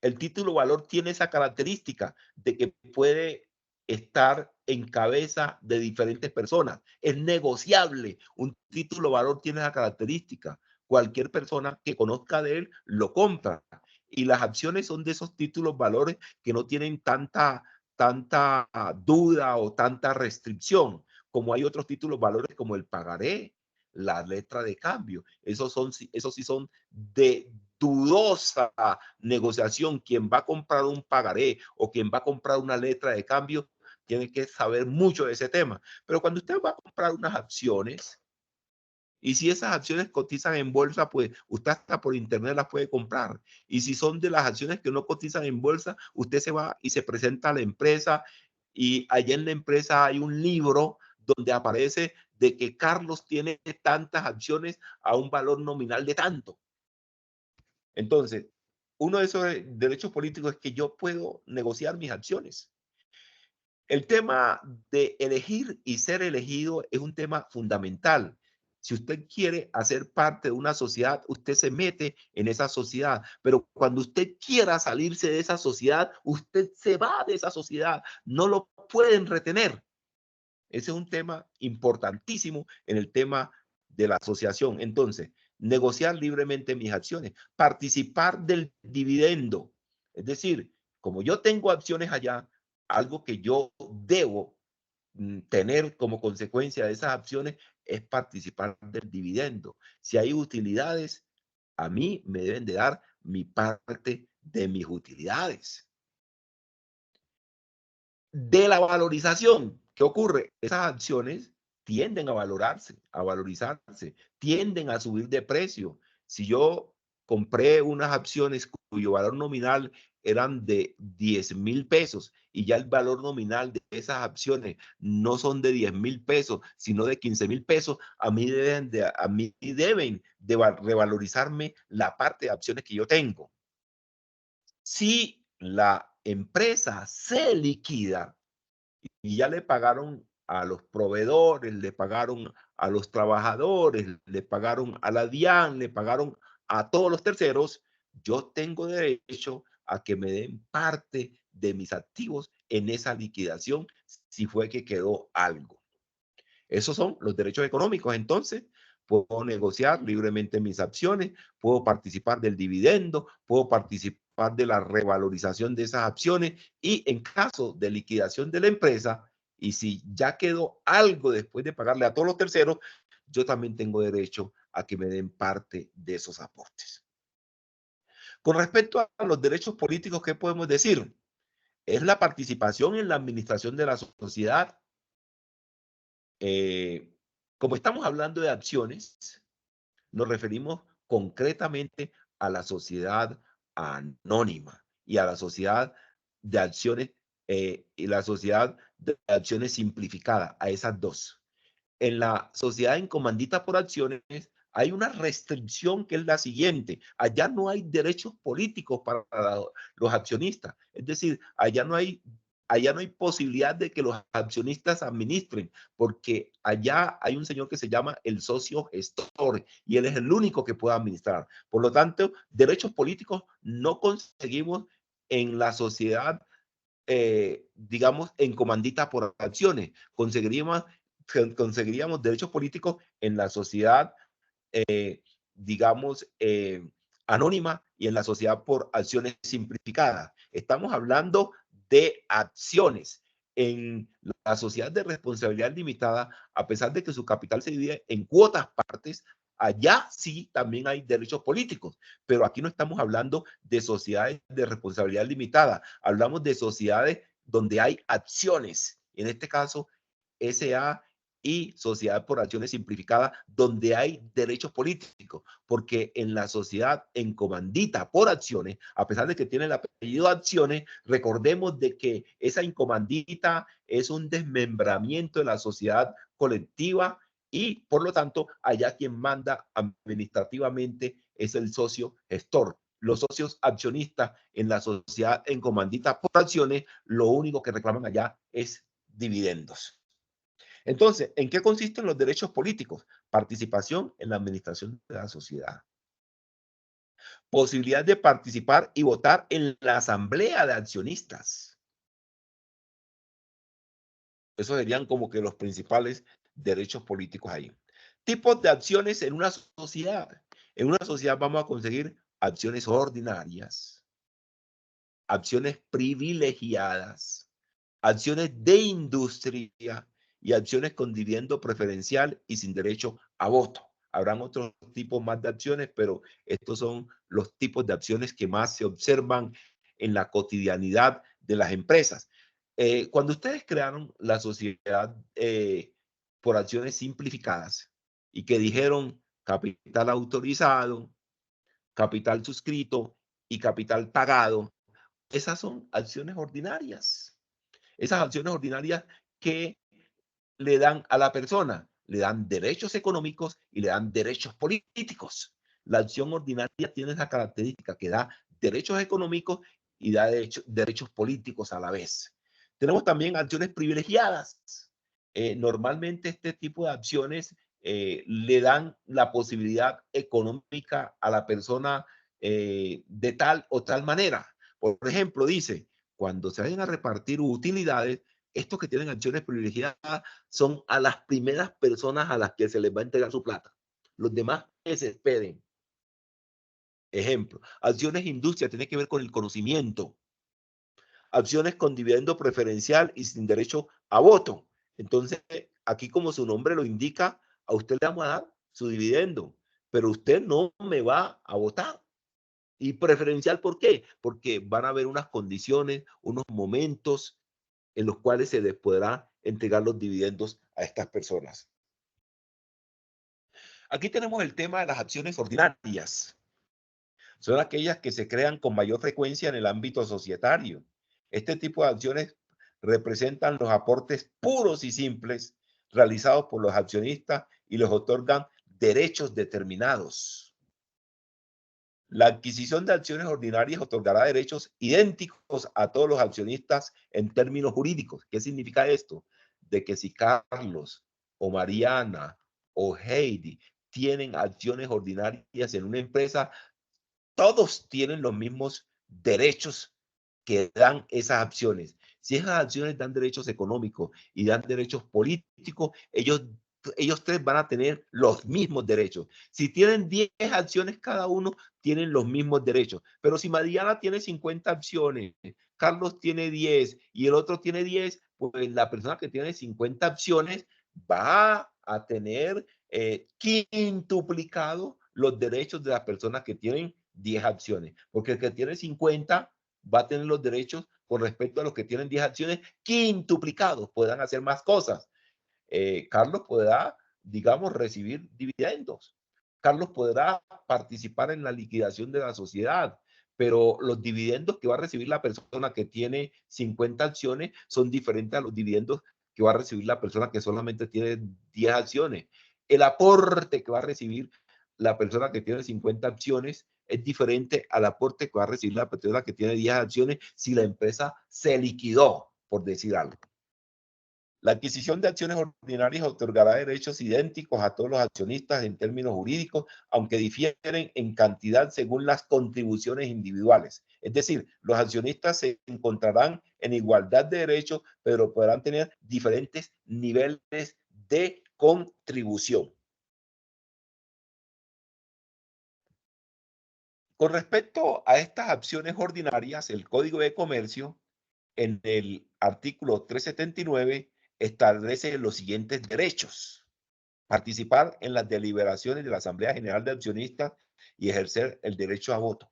El título valor tiene esa característica de que puede estar en cabeza de diferentes personas. Es negociable. Un título valor tiene esa característica. Cualquier persona que conozca de él lo compra. Y las acciones son de esos títulos valores que no tienen tanta duda o tanta restricción, como hay otros títulos valores como el pagaré, la letra de cambio. Esos sí son de dudosa negociación. Quien va a comprar un pagaré o quien va a comprar una letra de cambio tiene que saber mucho de ese tema. Pero cuando usted va a comprar unas acciones, y si esas acciones cotizan en bolsa, pues usted hasta por internet las puede comprar. Y si son de las acciones que no cotizan en bolsa, usted se va y se presenta a la empresa y allá en la empresa hay un libro donde aparece de que Carlos tiene tantas acciones a un valor nominal de tanto. Entonces, uno de esos derechos políticos es que yo puedo negociar mis acciones. El tema de elegir y ser elegido es un tema fundamental. Si usted quiere hacer parte de una sociedad, usted se mete en esa sociedad. Pero cuando usted quiera salirse de esa sociedad, usted se va de esa sociedad. No lo pueden retener. Ese es un tema importantísimo en el tema de la asociación. Entonces, negociar libremente mis acciones, participar del dividendo. Es decir, como yo tengo acciones allá, algo que yo debo tener como consecuencia de esas acciones es participar del dividendo. Si hay utilidades, a mí me deben de dar mi parte de mis utilidades. De la valorización, ¿qué ocurre? Esas acciones tienden a valorarse, a valorizarse, tienden a subir de precio. Si yo compré unas acciones cuyo valor nominal eran de 10.000 pesos y ya el valor nominal de esas acciones no son de 10.000 pesos, sino de 15.000 pesos, a mí deben de revalorizarme la parte de acciones que yo tengo. Si la empresa se liquida y ya le pagaron a los proveedores, le pagaron a los trabajadores, le pagaron a la DIAN, le pagaron a todos los terceros, yo tengo derecho a que me den parte de mis activos en esa liquidación si fue que quedó algo. Esos son los derechos económicos. Entonces, puedo negociar libremente mis acciones, puedo participar del dividendo, puedo participar de la revalorización de esas acciones y en caso de liquidación de la empresa, y si ya quedó algo después de pagarle a todos los terceros, yo también tengo derecho a que me den parte de esos aportes. Con respecto a los derechos políticos, ¿qué podemos decir? Es la participación en la administración de la sociedad. Como estamos hablando de acciones, nos referimos concretamente a la sociedad anónima y a la sociedad de acciones y la sociedad de acciones simplificada, a esas dos. En la sociedad en comandita por acciones hay una restricción que es la siguiente: allá no hay derechos políticos para los accionistas, es decir, allá no hay posibilidad de que los accionistas administren, porque allá hay un señor que se llama el socio gestor y él es el único que puede administrar. Por lo tanto, derechos políticos no conseguimos en la sociedad, digamos, en comandita por acciones. Conseguiríamos derechos políticos en la sociedad, digamos, anónima y en la sociedad por acciones simplificadas. Estamos hablando de acciones. En la sociedad de responsabilidad limitada, a pesar de que su capital se divide en cuotas partes, allá sí también hay derechos políticos, pero aquí no estamos hablando de sociedades de responsabilidad limitada, hablamos de sociedades donde hay acciones, en este caso SA y sociedad por acciones simplificada, donde hay derechos políticos, porque en la sociedad en comandita por acciones, a pesar de que tiene el apellido acciones, recordemos de que esa incomandita es un desmembramiento de la sociedad colectiva y por lo tanto allá quien manda administrativamente es el socio gestor. Los socios accionistas en la sociedad en comandita por acciones, lo único que reclaman allá es dividendos. Entonces, ¿en qué consisten los derechos políticos? Participación en la administración de la sociedad. Posibilidad de participar y votar en la asamblea de accionistas. Esos serían como que los principales derechos políticos ahí. Tipos de acciones en una sociedad. En una sociedad vamos a conseguir acciones ordinarias, acciones privilegiadas, acciones de industria y acciones con dividendo preferencial y sin derecho a voto. Habrán otros tipos más de acciones, pero estos son los tipos de acciones que más se observan en la cotidianidad de las empresas. Cuando ustedes crearon la sociedad por acciones simplificadas y que dijeron capital autorizado, capital suscrito y capital pagado, esas son acciones ordinarias. Esas acciones ordinarias que le dan a la persona, le dan derechos económicos y le dan derechos políticos. La acción ordinaria tiene esa característica que da derechos económicos y da derechos políticos a la vez. Tenemos también acciones privilegiadas. Normalmente este tipo de acciones le dan la posibilidad económica a la persona de tal o tal manera. Por ejemplo, dice, cuando se vayan a repartir utilidades, estos que tienen acciones privilegiadas son a las primeras personas a las que se les va a entregar su plata. Los demás que se esperen. Ejemplo, acciones industria tiene que ver con el conocimiento. Acciones con dividendo preferencial y sin derecho a voto. Entonces, aquí como su nombre lo indica, a usted le vamos a dar su dividendo, pero usted no me va a votar. ¿Y preferencial por qué? Porque van a haber unas condiciones, unos momentos en los cuales se les podrá entregar los dividendos a estas personas. Aquí tenemos el tema de las acciones ordinarias. Son aquellas que se crean con mayor frecuencia en el ámbito societario. Este tipo de acciones representan los aportes puros y simples realizados por los accionistas y les otorgan derechos determinados. La adquisición de acciones ordinarias otorgará derechos idénticos a todos los accionistas en términos jurídicos. ¿Qué significa esto? De que si Carlos o Mariana o Heidi tienen acciones ordinarias en una empresa, todos tienen los mismos derechos que dan esas acciones. Si esas acciones dan derechos económicos y dan derechos políticos, ellos tres van a tener los mismos derechos. Si tienen 10 acciones cada uno, tienen los mismos derechos. Pero si Mariana tiene 50 acciones, Carlos tiene 10 y el otro tiene 10, pues la persona que tiene 50 acciones va a tener quintuplicado los derechos de las personas que tienen 10 acciones. Porque el que tiene 50 va a tener los derechos con respecto a los que tienen 10 acciones quintuplicados. Podrán hacer más cosas. Carlos podrá, digamos, recibir dividendos. Carlos podrá participar en la liquidación de la sociedad, pero los dividendos que va a recibir la persona que tiene 50 acciones son diferentes a los dividendos que va a recibir la persona que solamente tiene 10 acciones. El aporte que va a recibir la persona que tiene 50 acciones es diferente al aporte que va a recibir la persona que tiene 10 acciones si la empresa se liquidó, por decir algo. La adquisición de acciones ordinarias otorgará derechos idénticos a todos los accionistas en términos jurídicos, aunque difieren en cantidad según las contribuciones individuales. Es decir, los accionistas se encontrarán en igualdad de derechos, pero podrán tener diferentes niveles de contribución. Con respecto a estas acciones ordinarias, el Código de Comercio, en el artículo 379, establece los siguientes derechos: participar en las deliberaciones de la Asamblea General de Accionistas y ejercer el derecho a voto,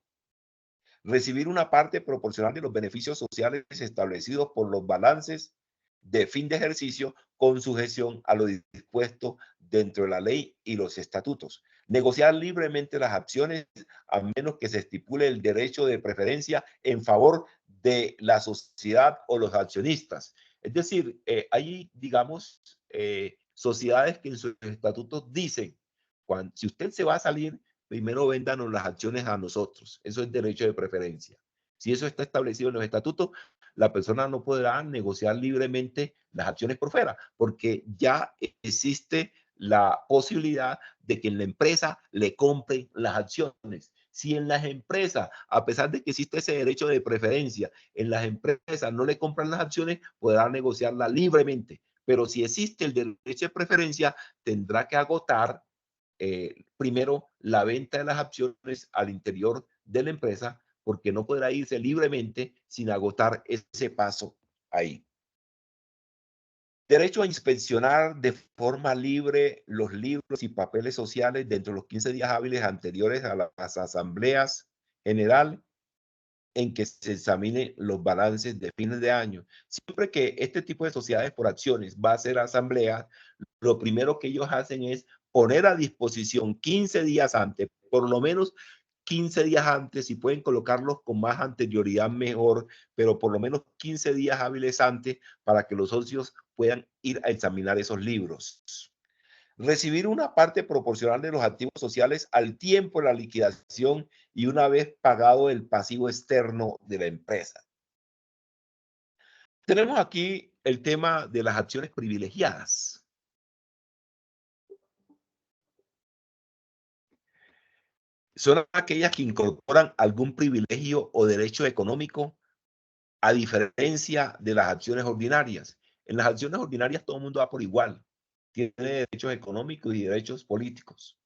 recibir una parte proporcional de los beneficios sociales establecidos por los balances de fin de ejercicio con sujeción a lo dispuesto dentro de la ley y los estatutos, negociar libremente las acciones a menos que se estipule el derecho de preferencia en favor de la sociedad o los accionistas. Es decir, hay, digamos, sociedades que en sus estatutos dicen, si usted se va a salir, primero véndanos las acciones a nosotros. Eso es derecho de preferencia. Si eso está establecido en los estatutos, la persona no podrá negociar libremente las acciones por fuera, porque ya existe la posibilidad de que en la empresa le compren las acciones. Si en las empresas, a pesar de que existe ese derecho de preferencia, en las empresas no le compran las acciones, podrá negociarla libremente. Pero si existe el derecho de preferencia, tendrá que agotar primero la venta de las acciones al interior de la empresa, porque no podrá irse libremente sin agotar ese paso ahí. Derecho a inspeccionar de forma libre los libros y papeles sociales dentro de los 15 días hábiles anteriores a las asambleas general en que se examinen los balances de fines de año. Siempre que este tipo de sociedades por acciones va a hacer asamblea, lo primero que ellos hacen es poner a disposición 15 días antes, por lo menos 15 días antes, si pueden colocarlos con más anterioridad mejor, pero por lo menos 15 días hábiles antes para que los socios puedan ir a examinar esos libros. Recibir una parte proporcional de los activos sociales al tiempo de la liquidación y una vez pagado el pasivo externo de la empresa. Tenemos aquí el tema de las acciones privilegiadas. Son aquellas que incorporan algún privilegio o derecho económico a diferencia de las acciones ordinarias. En las acciones ordinarias todo el mundo va por igual. Tiene derechos económicos y derechos políticos.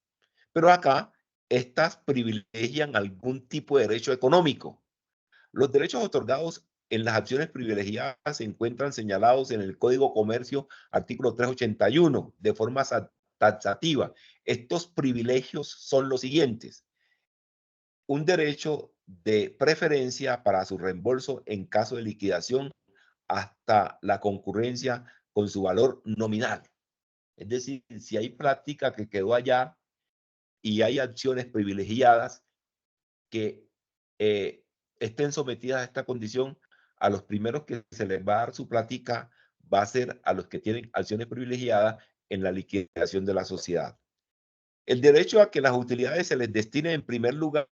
Pero acá, estas privilegian algún tipo de derecho económico. Los derechos otorgados en las acciones privilegiadas se encuentran señalados en el Código Comercio, artículo 381, de forma taxativa. Estos privilegios son los siguientes: un derecho de preferencia para su reembolso en caso de liquidación hasta la concurrencia con su valor nominal. Es decir, si hay práctica que quedó allá y hay acciones privilegiadas que estén sometidas a esta condición, a los primeros que se les va a dar su plática va a ser a los que tienen acciones privilegiadas en la liquidación de la sociedad. El derecho a que las utilidades se les destine en primer lugar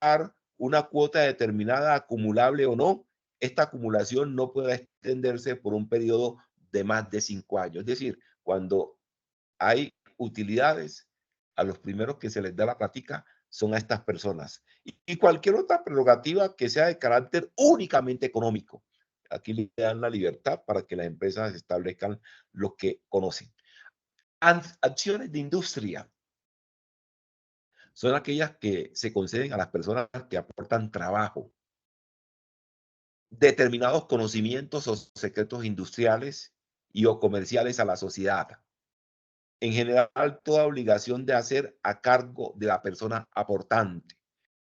una cuota determinada, acumulable o no, esta acumulación no puede extenderse por un periodo de más de 5 años. Es decir, cuando hay utilidades, a los primeros que se les da la plática son a estas personas. Y cualquier otra prerrogativa que sea de carácter únicamente económico. Aquí le dan la libertad para que las empresas establezcan lo que conocen. Acciones de industria son aquellas que se conceden a las personas que aportan trabajo, determinados conocimientos o secretos industriales y o comerciales a la sociedad. En general, toda obligación de hacer a cargo de la persona aportante.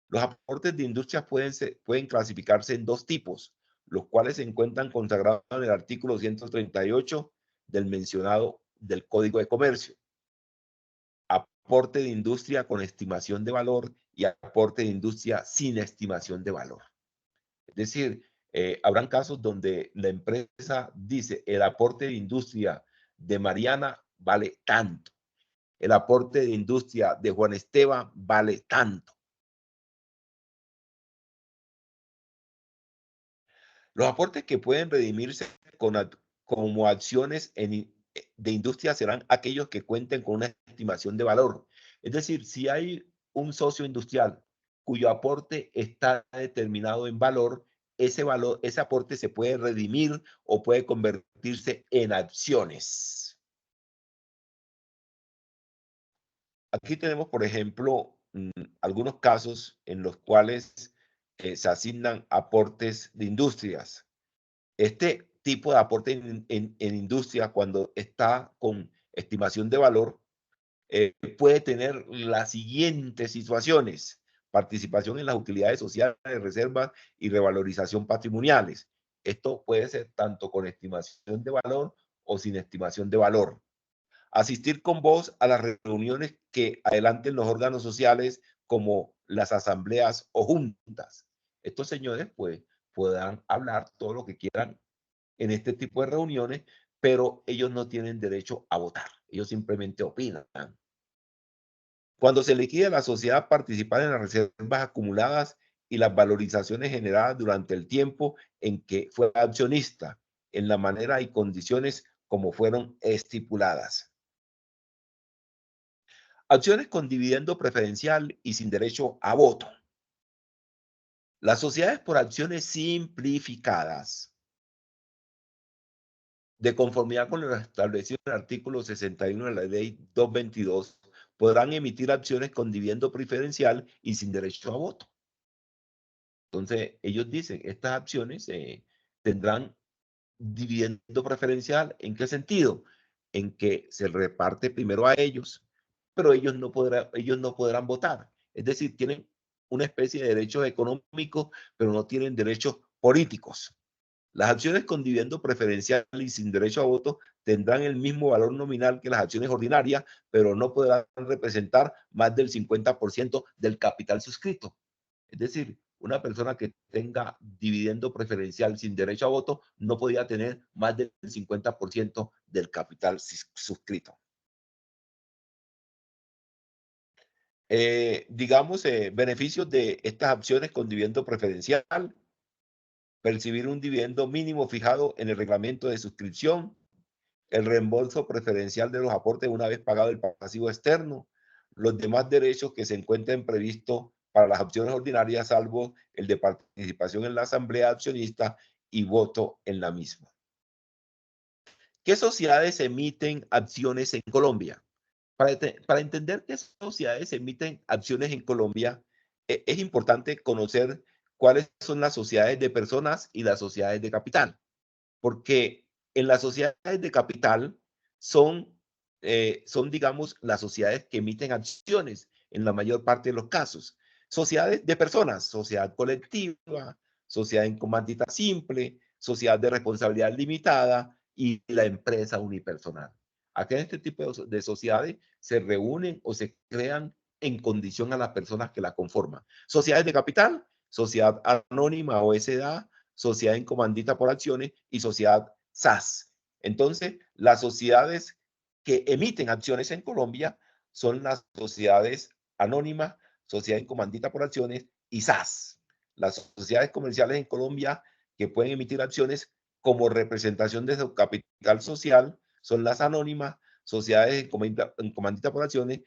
Los aportes de industria pueden clasificarse en 2 tipos, los cuales se encuentran consagrados en el artículo 138 del mencionado del Código de Comercio. Aporte de industria con estimación de valor y aporte de industria sin estimación de valor. Es decir, habrán casos donde la empresa dice el aporte de industria de Mariana vale tanto. El aporte de industria de Juan Esteban vale tanto. Los aportes que pueden redimirse como acciones de industria serán aquellos que cuenten con una estimación de valor. Es decir, si hay un socio industrial cuyo aporte está determinado en valor, ese aporte se puede redimir o puede convertirse en acciones. Aquí tenemos, por ejemplo, algunos casos en los cuales se asignan aportes de industrias. Este tipo de aporte en industria, cuando está con estimación de valor, puede tener las siguientes situaciones: participación en las utilidades sociales, reservas y revalorización patrimoniales. Esto puede ser tanto con estimación de valor o sin estimación de valor. Asistir con voz a las reuniones que adelanten los órganos sociales como las asambleas o juntas. Estos señores pues podrán hablar todo lo que quieran en este tipo de reuniones, pero ellos no tienen derecho a votar. Ellos simplemente opinan. Cuando se liquida la sociedad, participar en las reservas acumuladas y las valorizaciones generadas durante el tiempo en que fue accionista, en la manera y condiciones como fueron estipuladas. Acciones con dividendo preferencial y sin derecho a voto. Las sociedades por acciones simplificadas, de conformidad con lo establecido en el artículo 61 de la ley 222, podrán emitir acciones con dividendo preferencial y sin derecho a voto. Entonces, ellos dicen, estas acciones tendrán dividendo preferencial. ¿En qué sentido? En que se reparte primero a ellos, pero ellos no podrán votar. Es decir, tienen una especie de derechos económicos, pero no tienen derechos políticos. Las acciones con dividendo preferencial y sin derecho a voto tendrán el mismo valor nominal que las acciones ordinarias, pero no podrán representar más del 50% del capital suscrito. Es decir, una persona que tenga dividendo preferencial sin derecho a voto no podía tener más del 50% del capital suscrito. Beneficios de estas acciones con dividendo preferencial: percibir un dividendo mínimo fijado en el reglamento de suscripción, el reembolso preferencial de los aportes una vez pagado el pasivo externo, los demás derechos que se encuentren previstos para las acciones ordinarias, salvo el de participación en la asamblea accionista y voto en la misma. ¿Qué sociedades emiten acciones en Colombia? Para entender qué sociedades emiten acciones en Colombia, es importante conocer cuáles son las sociedades de personas y las sociedades de capital, porque en las sociedades de capital son, digamos, las sociedades que emiten acciones en la mayor parte de los casos. Sociedades de personas, sociedad colectiva, sociedad en comandita simple, sociedad de responsabilidad limitada y la empresa unipersonal. Aquí en este tipo de sociedades se reúnen o se crean en condición a las personas que la conforman. Sociedades de capital, sociedad anónima o SA, sociedad en comandita por acciones y sociedad SAS. Entonces, las sociedades que emiten acciones en Colombia son las sociedades anónimas, sociedad en comandita por acciones y SAS. Las sociedades comerciales en Colombia que pueden emitir acciones como representación de su capital social son las anónimas, sociedades en comandita por acciones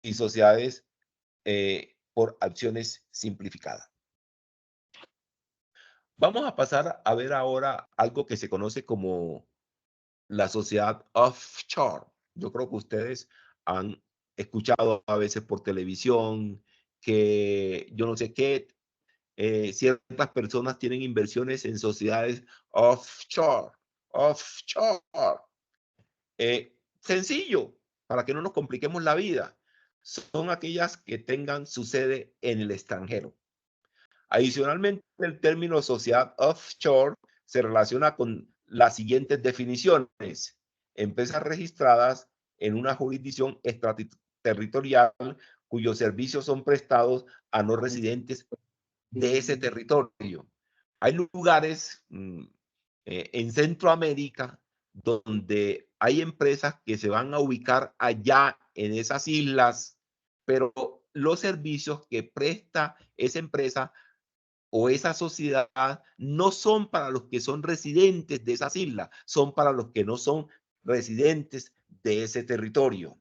y sociedades por acciones simplificadas. Vamos a pasar a ver ahora algo que se conoce como la sociedad offshore. Yo creo que ustedes han escuchado a veces por televisión que yo no sé qué, ciertas personas tienen inversiones en sociedades offshore. Sencillo, para que no nos compliquemos la vida. Son aquellas que tengan su sede en el extranjero. Adicionalmente, el término sociedad offshore se relaciona con las siguientes definiciones: empresas registradas en una jurisdicción extraterritorial cuyos servicios son prestados a no residentes de ese territorio. Hay lugares en Centroamérica donde hay empresas que se van a ubicar allá en esas islas, pero los servicios que presta esa empresa o esa sociedad no son para los que son residentes de esas islas, son para los que no son residentes de ese territorio.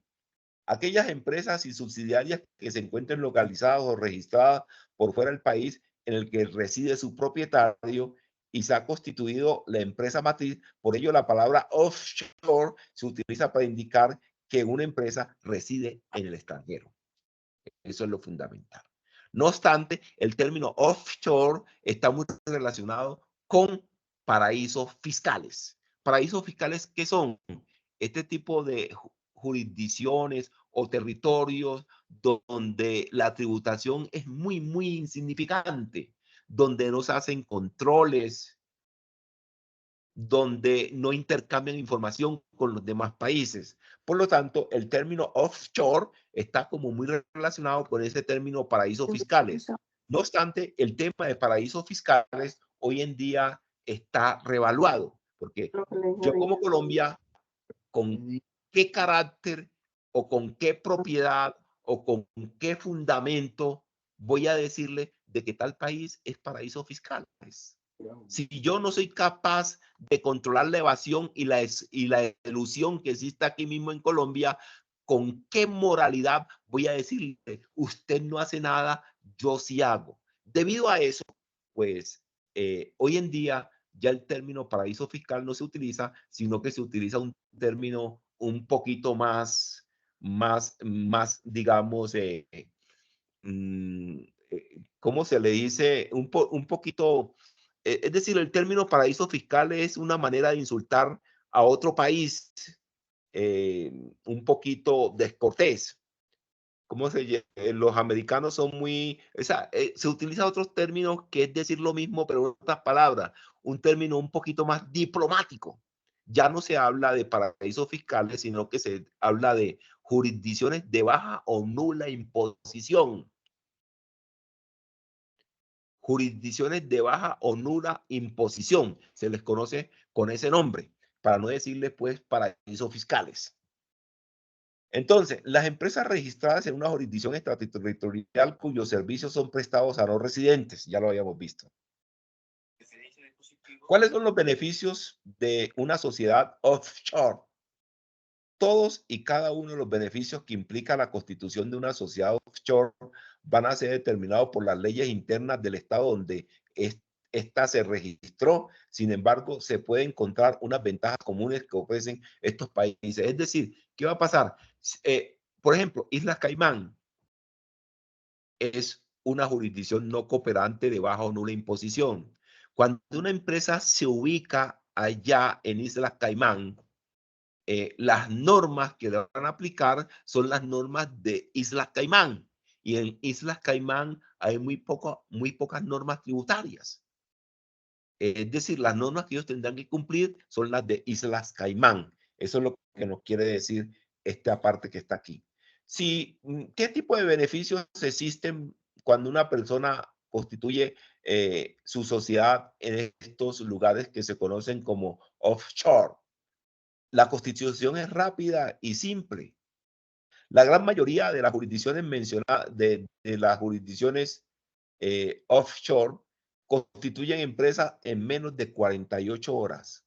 Aquellas empresas y subsidiarias que se encuentren localizadas o registradas por fuera del país en el que reside su propietario y se ha constituido la empresa matriz. Por ello, la palabra offshore se utiliza para indicar que una empresa reside en el extranjero. Eso es lo fundamental. No obstante, el término offshore está muy relacionado con paraísos fiscales. Paraísos fiscales, ¿qué son? Este tipo de jurisdicciones o territorios donde la tributación es muy, muy insignificante, donde no se hacen controles, donde no intercambian información con los demás países. Por lo tanto, el término offshore está como muy relacionado con ese término paraísos fiscales. No obstante, el tema de paraísos fiscales hoy en día está revaluado, porque yo como Colombia, ¿con qué carácter o con qué propiedad o con qué fundamento voy a decirle de que tal país es paraíso fiscales? Si yo no soy capaz de controlar la evasión y la elusión que existe aquí mismo en Colombia, ¿con qué moralidad voy a decirle, usted no hace nada, yo sí hago? Debido a eso, pues hoy en día ya el término paraíso fiscal no se utiliza, sino que se utiliza un término un poquito más digamos, ¿cómo se le dice? Un poquito, es decir, el término paraíso fiscal es una manera de insultar a otro país, un poquito descortés. Los americanos son muy, o sea, se utilizan otros términos que es decir lo mismo, pero en otras palabras, un término un poquito más diplomático. Ya no se habla de paraísos fiscales, sino que se habla de jurisdicciones de baja o nula imposición. Jurisdicciones de baja o nula imposición, se les conoce con ese nombre, para no decirles pues paraísos fiscales. Entonces, las empresas registradas en una jurisdicción extraterritorial cuyos servicios son prestados a no residentes, ya lo habíamos visto. ¿Cuáles son los beneficios de una sociedad offshore? Todos y cada uno de los beneficios que implica la constitución de una sociedad offshore van a ser determinados por las leyes internas del estado donde esta se registró. Sin embargo, se puede encontrar unas ventajas comunes que ofrecen estos países. Es decir, ¿qué va a pasar? Por ejemplo, Islas Caimán es una jurisdicción no cooperante de baja o nula imposición. Cuando una empresa se ubica allá en Islas Caimán, las normas que le van a aplicar son las normas de Islas Caimán. Y en Islas Caimán hay muy pocas normas tributarias. Es decir, las normas que ellos tendrán que cumplir son las de Islas Caimán. Eso es lo que nos quiere decir esta parte que está aquí. ¿Qué tipo de beneficios existen cuando una persona constituye su sociedad en estos lugares que se conocen como offshore? La constitución es rápida y simple. La gran mayoría de las jurisdicciones mencionadas, de las jurisdicciones offshore, constituyen empresas en menos de 48 horas,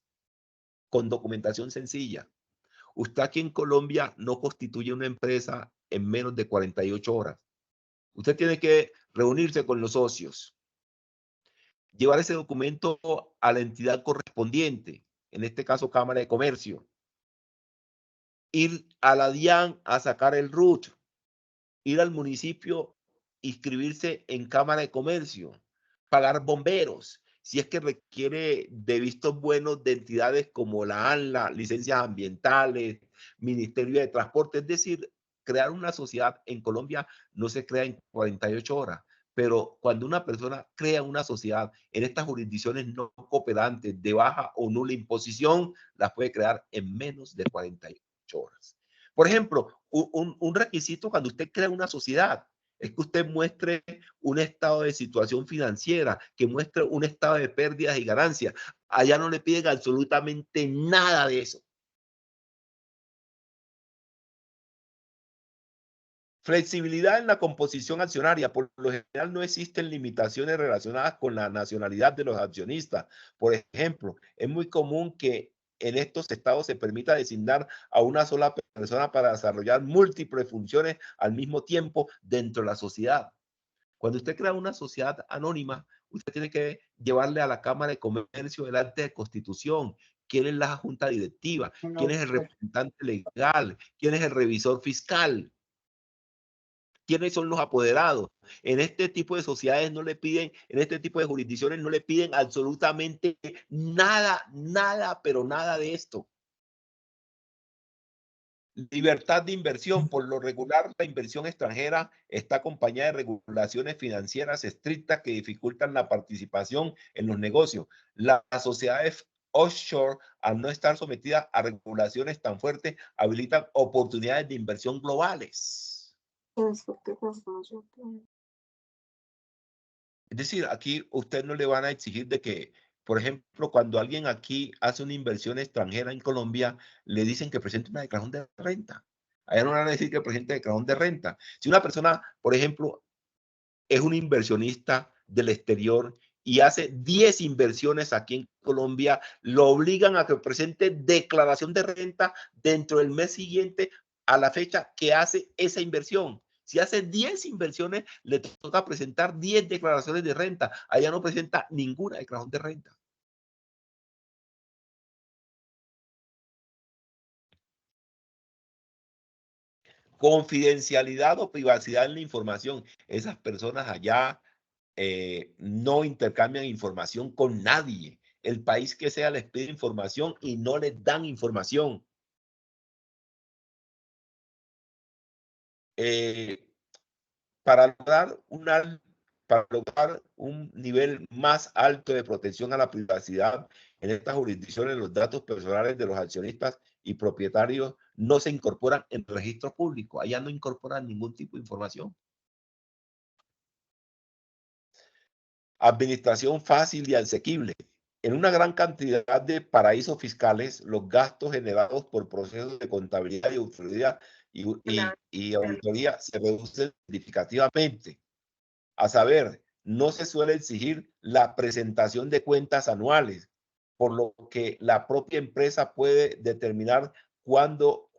con documentación sencilla. Usted aquí en Colombia no constituye una empresa en menos de 48 horas. Usted tiene que reunirse con los socios, llevar ese documento a la entidad correspondiente, en este caso Cámara de Comercio, ir a la DIAN a sacar el RUT, ir al municipio, inscribirse en Cámara de Comercio, pagar bomberos, si es que requiere de vistos buenos de entidades como la ANLA, licencias ambientales, Ministerio de Transporte, es decir, crear una sociedad en Colombia no se crea en 48 horas, pero cuando una persona crea una sociedad en estas jurisdicciones no cooperantes de baja o nula imposición, las puede crear en menos de 48 horas. Por ejemplo, un requisito cuando usted crea una sociedad es que usted muestre un estado de situación financiera, que muestre un estado de pérdidas y ganancias. Allá no le piden absolutamente nada de eso. Flexibilidad en la composición accionaria. Por lo general no existen limitaciones relacionadas con la nacionalidad de los accionistas. Por ejemplo, es muy común que en estos estados se permita designar a una sola persona para desarrollar múltiples funciones al mismo tiempo dentro de la sociedad. Cuando usted crea una sociedad anónima, usted tiene que llevarle a la Cámara de Comercio el acta de constitución, quién es la junta directiva, quién es el representante legal, quién es el revisor fiscal, quiénes son los apoderados. En este tipo de sociedades no le piden, en este tipo de jurisdicciones no le piden absolutamente nada, nada, pero nada de esto. Libertad de inversión. Por lo regular, la inversión extranjera está acompañada de regulaciones financieras estrictas que dificultan la participación en los negocios. Las sociedades offshore, al no estar sometidas a regulaciones tan fuertes, habilitan oportunidades de inversión globales. Es decir, aquí usted no le van a exigir de que, por ejemplo, cuando alguien aquí hace una inversión extranjera en Colombia, le dicen que presente una declaración de renta. Allá no van a decir que presente declaración de renta. Si una persona, por ejemplo, es un inversionista del exterior y hace 10 inversiones aquí en Colombia, lo obligan a que presente declaración de renta dentro del mes siguiente a la fecha que hace esa inversión. Si hace 10 inversiones, le toca presentar 10 declaraciones de renta. Allá no presenta ninguna declaración de renta. Confidencialidad o privacidad en la información. Esas personas allá no intercambian información con nadie. El país que sea les pide información y no les dan información. Para lograr un nivel más alto de protección a la privacidad en estas jurisdicciones, los datos personales de los accionistas y propietarios no se incorporan en registros públicos. Allá no incorporan ningún tipo de información. Administración fácil y asequible. En una gran cantidad de paraísos fiscales, los gastos generados por procesos de contabilidad y auditoría se reducen significativamente. A saber, no se suele exigir la presentación de cuentas anuales, por lo que la propia empresa puede determinar cuándo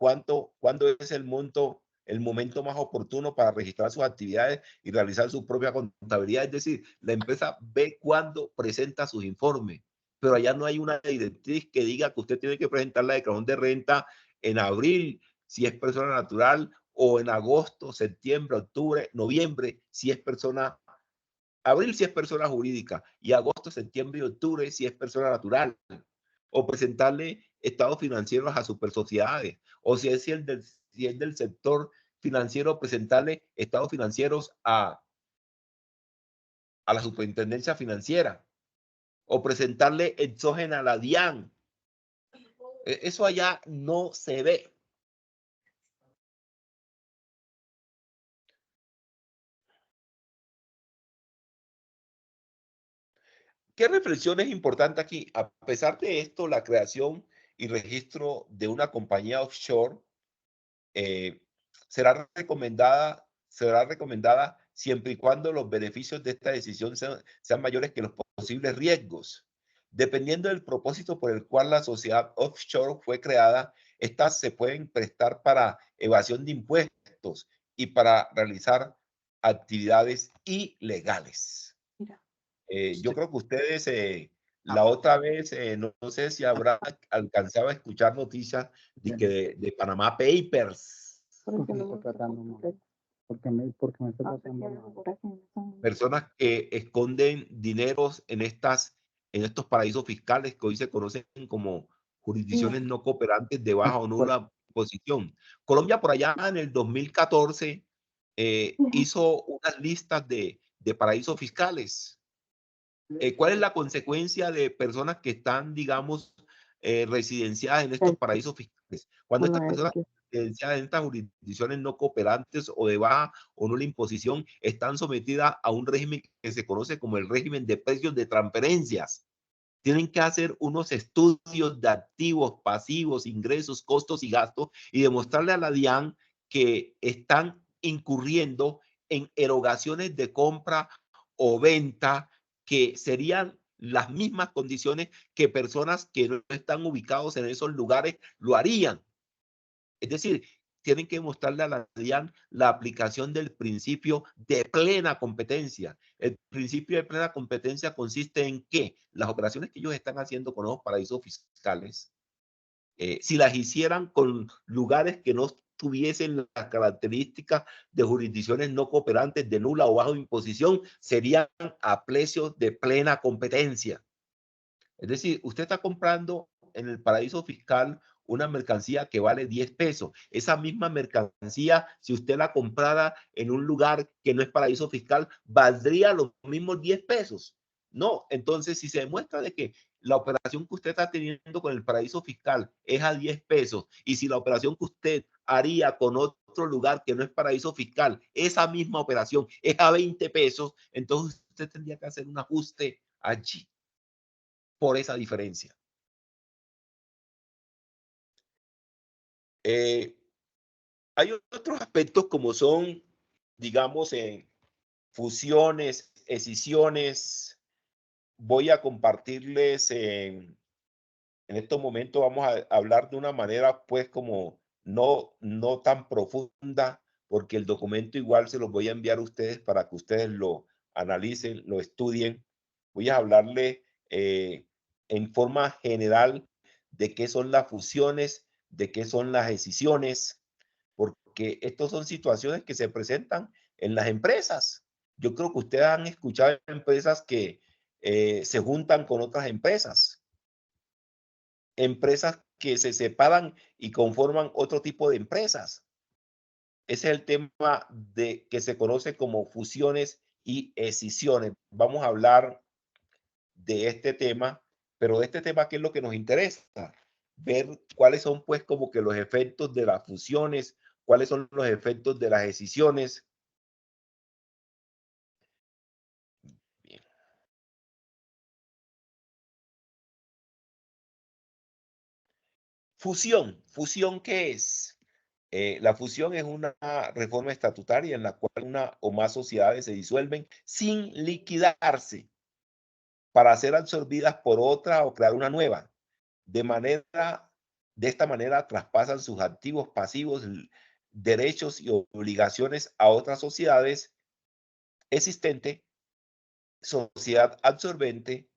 es el momento más oportuno para registrar sus actividades y realizar su propia contabilidad. Es decir, la empresa ve cuándo presenta sus informes, pero allá no hay una directriz que diga que usted tiene que presentar la declaración de renta en abril, si es persona natural, o en agosto, septiembre, octubre, noviembre, si es persona, abril si es persona jurídica, y agosto, septiembre y octubre si es persona natural. O presentarle estados financieros a super sociedades, o si es del sector financiero, presentarle estados financieros a la superintendencia financiera, o presentarle exógena a la DIAN. Eso allá no se ve. ¿Qué reflexión es importante aquí? A pesar de esto, la creación y registro de una compañía offshore será recomendada siempre y cuando los beneficios de esta decisión sean mayores que los posibles riesgos. Dependiendo del propósito por el cual la sociedad offshore fue creada, estas se pueden prestar para evasión de impuestos y para realizar actividades ilegales. Yo creo que ustedes la otra vez, no sé si habrá alcanzado a escuchar noticias de Panama Papers. ¿Por qué me está tratando mal? ¿Por qué me está tratando mal? Personas que esconden dineros en estos paraísos fiscales que hoy se conocen como jurisdicciones no cooperantes de baja o nula posición. Colombia por allá en el 2014 hizo unas listas de paraísos fiscales. ¿Cuál es la consecuencia de personas que están, digamos, residenciadas en estos paraísos fiscales? Cuando estas personas residenciadas en estas jurisdicciones no cooperantes o de baja o nula imposición están sometidas a un régimen que se conoce como el régimen de precios de transferencias. Tienen que hacer unos estudios de activos, pasivos, ingresos, costos y gastos y demostrarle a la DIAN que están incurriendo en erogaciones de compra o venta que serían las mismas condiciones que personas que no están ubicados en esos lugares lo harían. Es decir, tienen que mostrarle a la DIAN la aplicación del principio de plena competencia. El principio de plena competencia consiste en que las operaciones que ellos están haciendo con los paraísos fiscales, si las hicieran con lugares que no tuviesen las características de jurisdicciones no cooperantes de nula o baja imposición, serían a precios de plena competencia. Es decir, usted está comprando en el paraíso fiscal una mercancía que vale 10 pesos. Esa misma mercancía, si usted la comprara en un lugar que no es paraíso fiscal, valdría los mismos 10 pesos. No, entonces si se demuestra de que la operación que usted está teniendo con el paraíso fiscal es a 10 pesos y si la operación que usted haría con otro lugar que no es paraíso fiscal, esa misma operación es a 20 pesos, entonces usted tendría que hacer un ajuste allí por esa diferencia. Hay otros aspectos como son, digamos, en fusiones, escisiones. Voy a compartirles en estos momentos, vamos a hablar de una manera pues como no tan profunda, porque el documento igual se los voy a enviar a ustedes para que ustedes lo analicen, lo estudien. Voy a hablarle en forma general de qué son las fusiones, de qué son las escisiones, porque estas son situaciones que se presentan en las empresas. Yo creo que ustedes han escuchado empresas que se juntan con otras empresas que se separan y conforman otro tipo de empresas. Ese es el tema que se conoce como fusiones y escisiones. Vamos a hablar de este tema, pero de este tema, ¿qué es lo que nos interesa? Ver cuáles son pues como que los efectos de las fusiones, cuáles son los efectos de las escisiones. Bien. Fusión, ¿qué es? La fusión es una reforma estatutaria en la cual una o más sociedades se disuelven sin liquidarse para ser absorbidas por otra o crear una nueva. De esta manera traspasan sus activos, pasivos, derechos y obligaciones a otras sociedades existentes, sociedad absorbente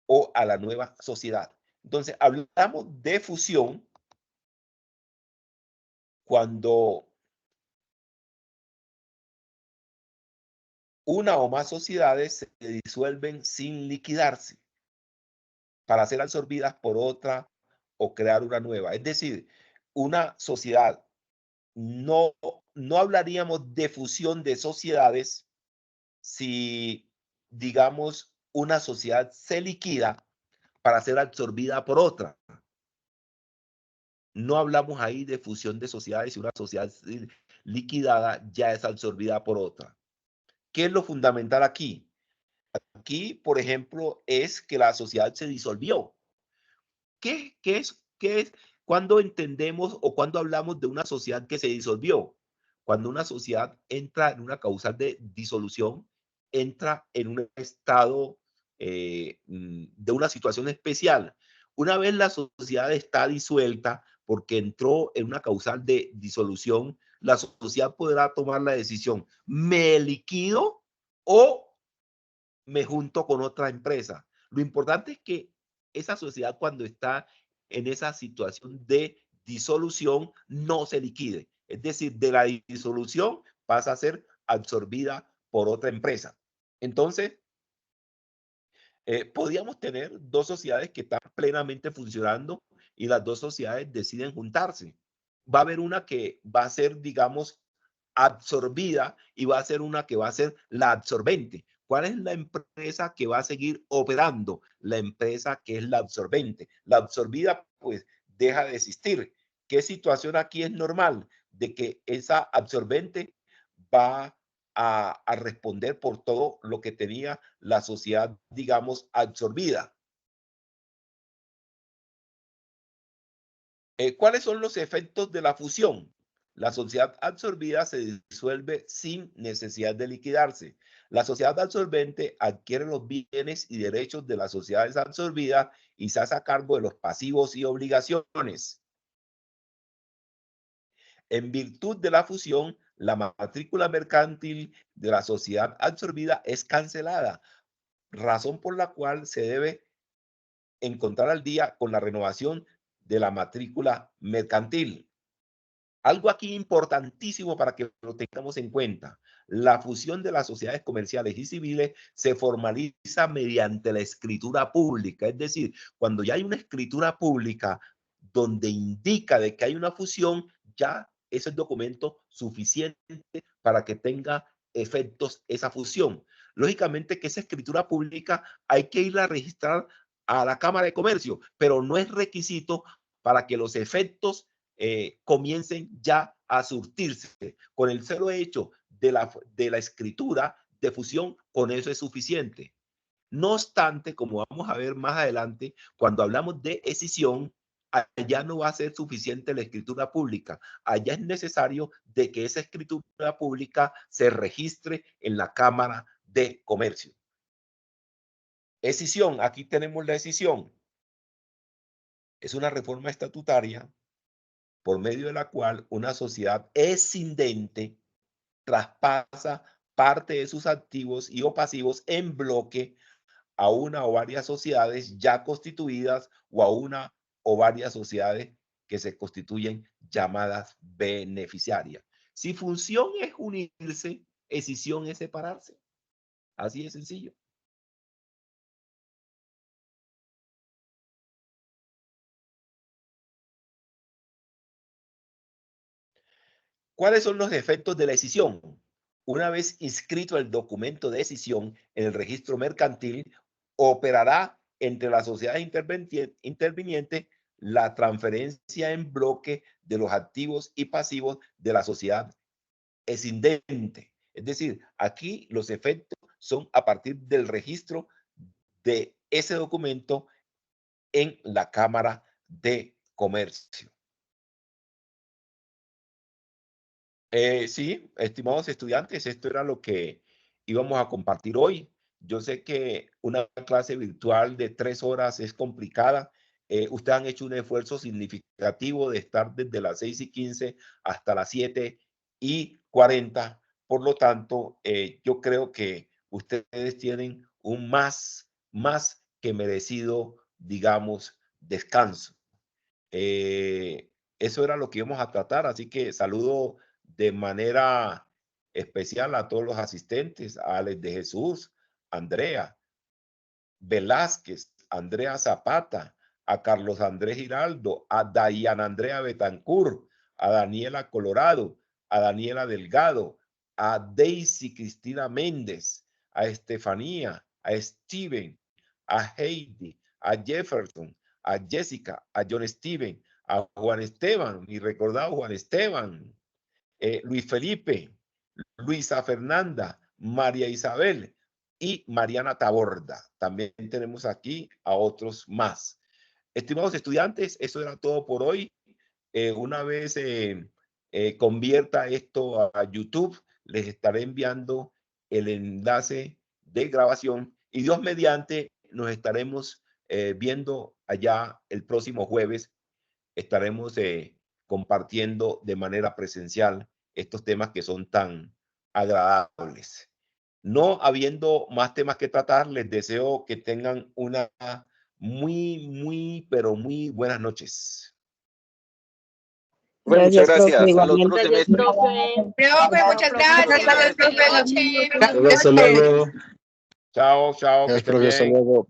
o a la nueva sociedad. Entonces, hablamos de fusión cuando una o más sociedades se disuelven sin liquidarse para ser absorbidas por otra o crear una nueva. Es decir, una sociedad, no hablaríamos de fusión de sociedades si, digamos, una sociedad se liquida para ser absorbida por otra. No hablamos ahí de fusión de sociedades si una sociedad liquidada ya es absorbida por otra. ¿Qué es lo fundamental aquí? Aquí, por ejemplo, es que la sociedad se disolvió. ¿Qué es? ¿Cuándo entendemos o cuándo hablamos de una sociedad que se disolvió? Cuando una sociedad entra en una causal de disolución, entra en un estado de una situación especial. Una vez la sociedad está disuelta porque entró en una causal de disolución, la sociedad podrá tomar la decisión, ¿me liquido o me junto con otra empresa? Lo importante es que esa sociedad, cuando está en esa situación de disolución, no se liquide. Es decir, de la disolución pasa a ser absorbida por otra empresa. Entonces, podríamos tener dos sociedades que están plenamente funcionando y las dos sociedades deciden juntarse. Va a haber una que va a ser, digamos, absorbida y va a ser una que va a ser la absorbente. ¿Cuál es la empresa que va a seguir operando? La empresa que es la absorbente. La absorbida, pues, deja de existir. ¿Qué situación aquí es normal? De que esa absorbente va a responder por todo lo que tenía la sociedad, digamos, absorbida. ¿Cuáles son los efectos de la fusión? La sociedad absorbida se disuelve sin necesidad de liquidarse. La sociedad absorbente adquiere los bienes y derechos de la sociedad absorbida y se hace a cargo de los pasivos y obligaciones. En virtud de la fusión, la matrícula mercantil de la sociedad absorbida es cancelada, razón por la cual se debe encontrar al día con la renovación de la matrícula mercantil. Algo aquí importantísimo para que lo tengamos en cuenta. La fusión de las sociedades comerciales y civiles se formaliza mediante la escritura pública. Es decir, cuando ya hay una escritura pública donde indica de que hay una fusión, ya es el documento suficiente para que tenga efectos esa fusión. Lógicamente que esa escritura pública hay que irla a registrar a la Cámara de Comercio, pero no es requisito para que los efectos comiencen ya a surtirse. Con el solo hecho de la escritura de fusión, con eso es suficiente. No obstante, como vamos a ver más adelante, cuando hablamos de escisión, allá no va a ser suficiente la escritura pública. Allá es necesario de que esa escritura pública se registre en la Cámara de Comercio. Escisión, aquí tenemos la escisión. Es una reforma estatutaria por medio de la cual una sociedad escindente traspasa parte de sus activos y o pasivos en bloque a una o varias sociedades ya constituidas o a una o varias sociedades que se constituyen llamadas beneficiarias. Si función es unirse, escisión es separarse. Así de sencillo. ¿Cuáles son los efectos de la escisión? Una vez inscrito el documento de escisión en el registro mercantil, operará entre las sociedades intervinientes la transferencia en bloque de los activos y pasivos de la sociedad escindente. Es decir, aquí los efectos son a partir del registro de ese documento en la Cámara de Comercio. Sí, estimados estudiantes, esto era lo que íbamos a compartir hoy. Yo sé que una clase virtual de 3 horas es complicada. Ustedes han hecho un esfuerzo significativo de estar desde las 6:15 hasta las 7:40. Por lo tanto, yo creo que ustedes tienen un más que merecido, digamos, descanso. Eso era lo que íbamos a tratar, así que saludo de manera especial a todos los asistentes, a Alex de Jesús, Andrea Velázquez, Andrea Zapata, a Carlos Andrés Giraldo, a Dayan Andrea Betancourt, a Daniela Colorado, a Daniela Delgado, a Daisy Cristina Méndez, a Estefanía, a Steven, a Heidi, a Jefferson, a Jessica, a John Steven, a Juan Esteban, mi recordado Juan Esteban, Luis Felipe, Luisa Fernanda, María Isabel, y Mariana Taborda. También tenemos aquí a otros más. Estimados estudiantes, eso era todo por hoy. Una vez convierta esto a YouTube, les estaré enviando el enlace de grabación y Dios mediante nos estaremos viendo allá el próximo jueves. Estaremos compartiendo de manera presencial estos temas que son tan agradables. No habiendo más temas que tratar, les deseo que tengan una pero muy buenas noches. Bueno, muchas gracias. profe, Al otro igualmente. semestre. Profe, muchas gracias. Buenas noches. Hasta luego. Chao, chao. Que Gracias, estén profe. Hasta bien. luego.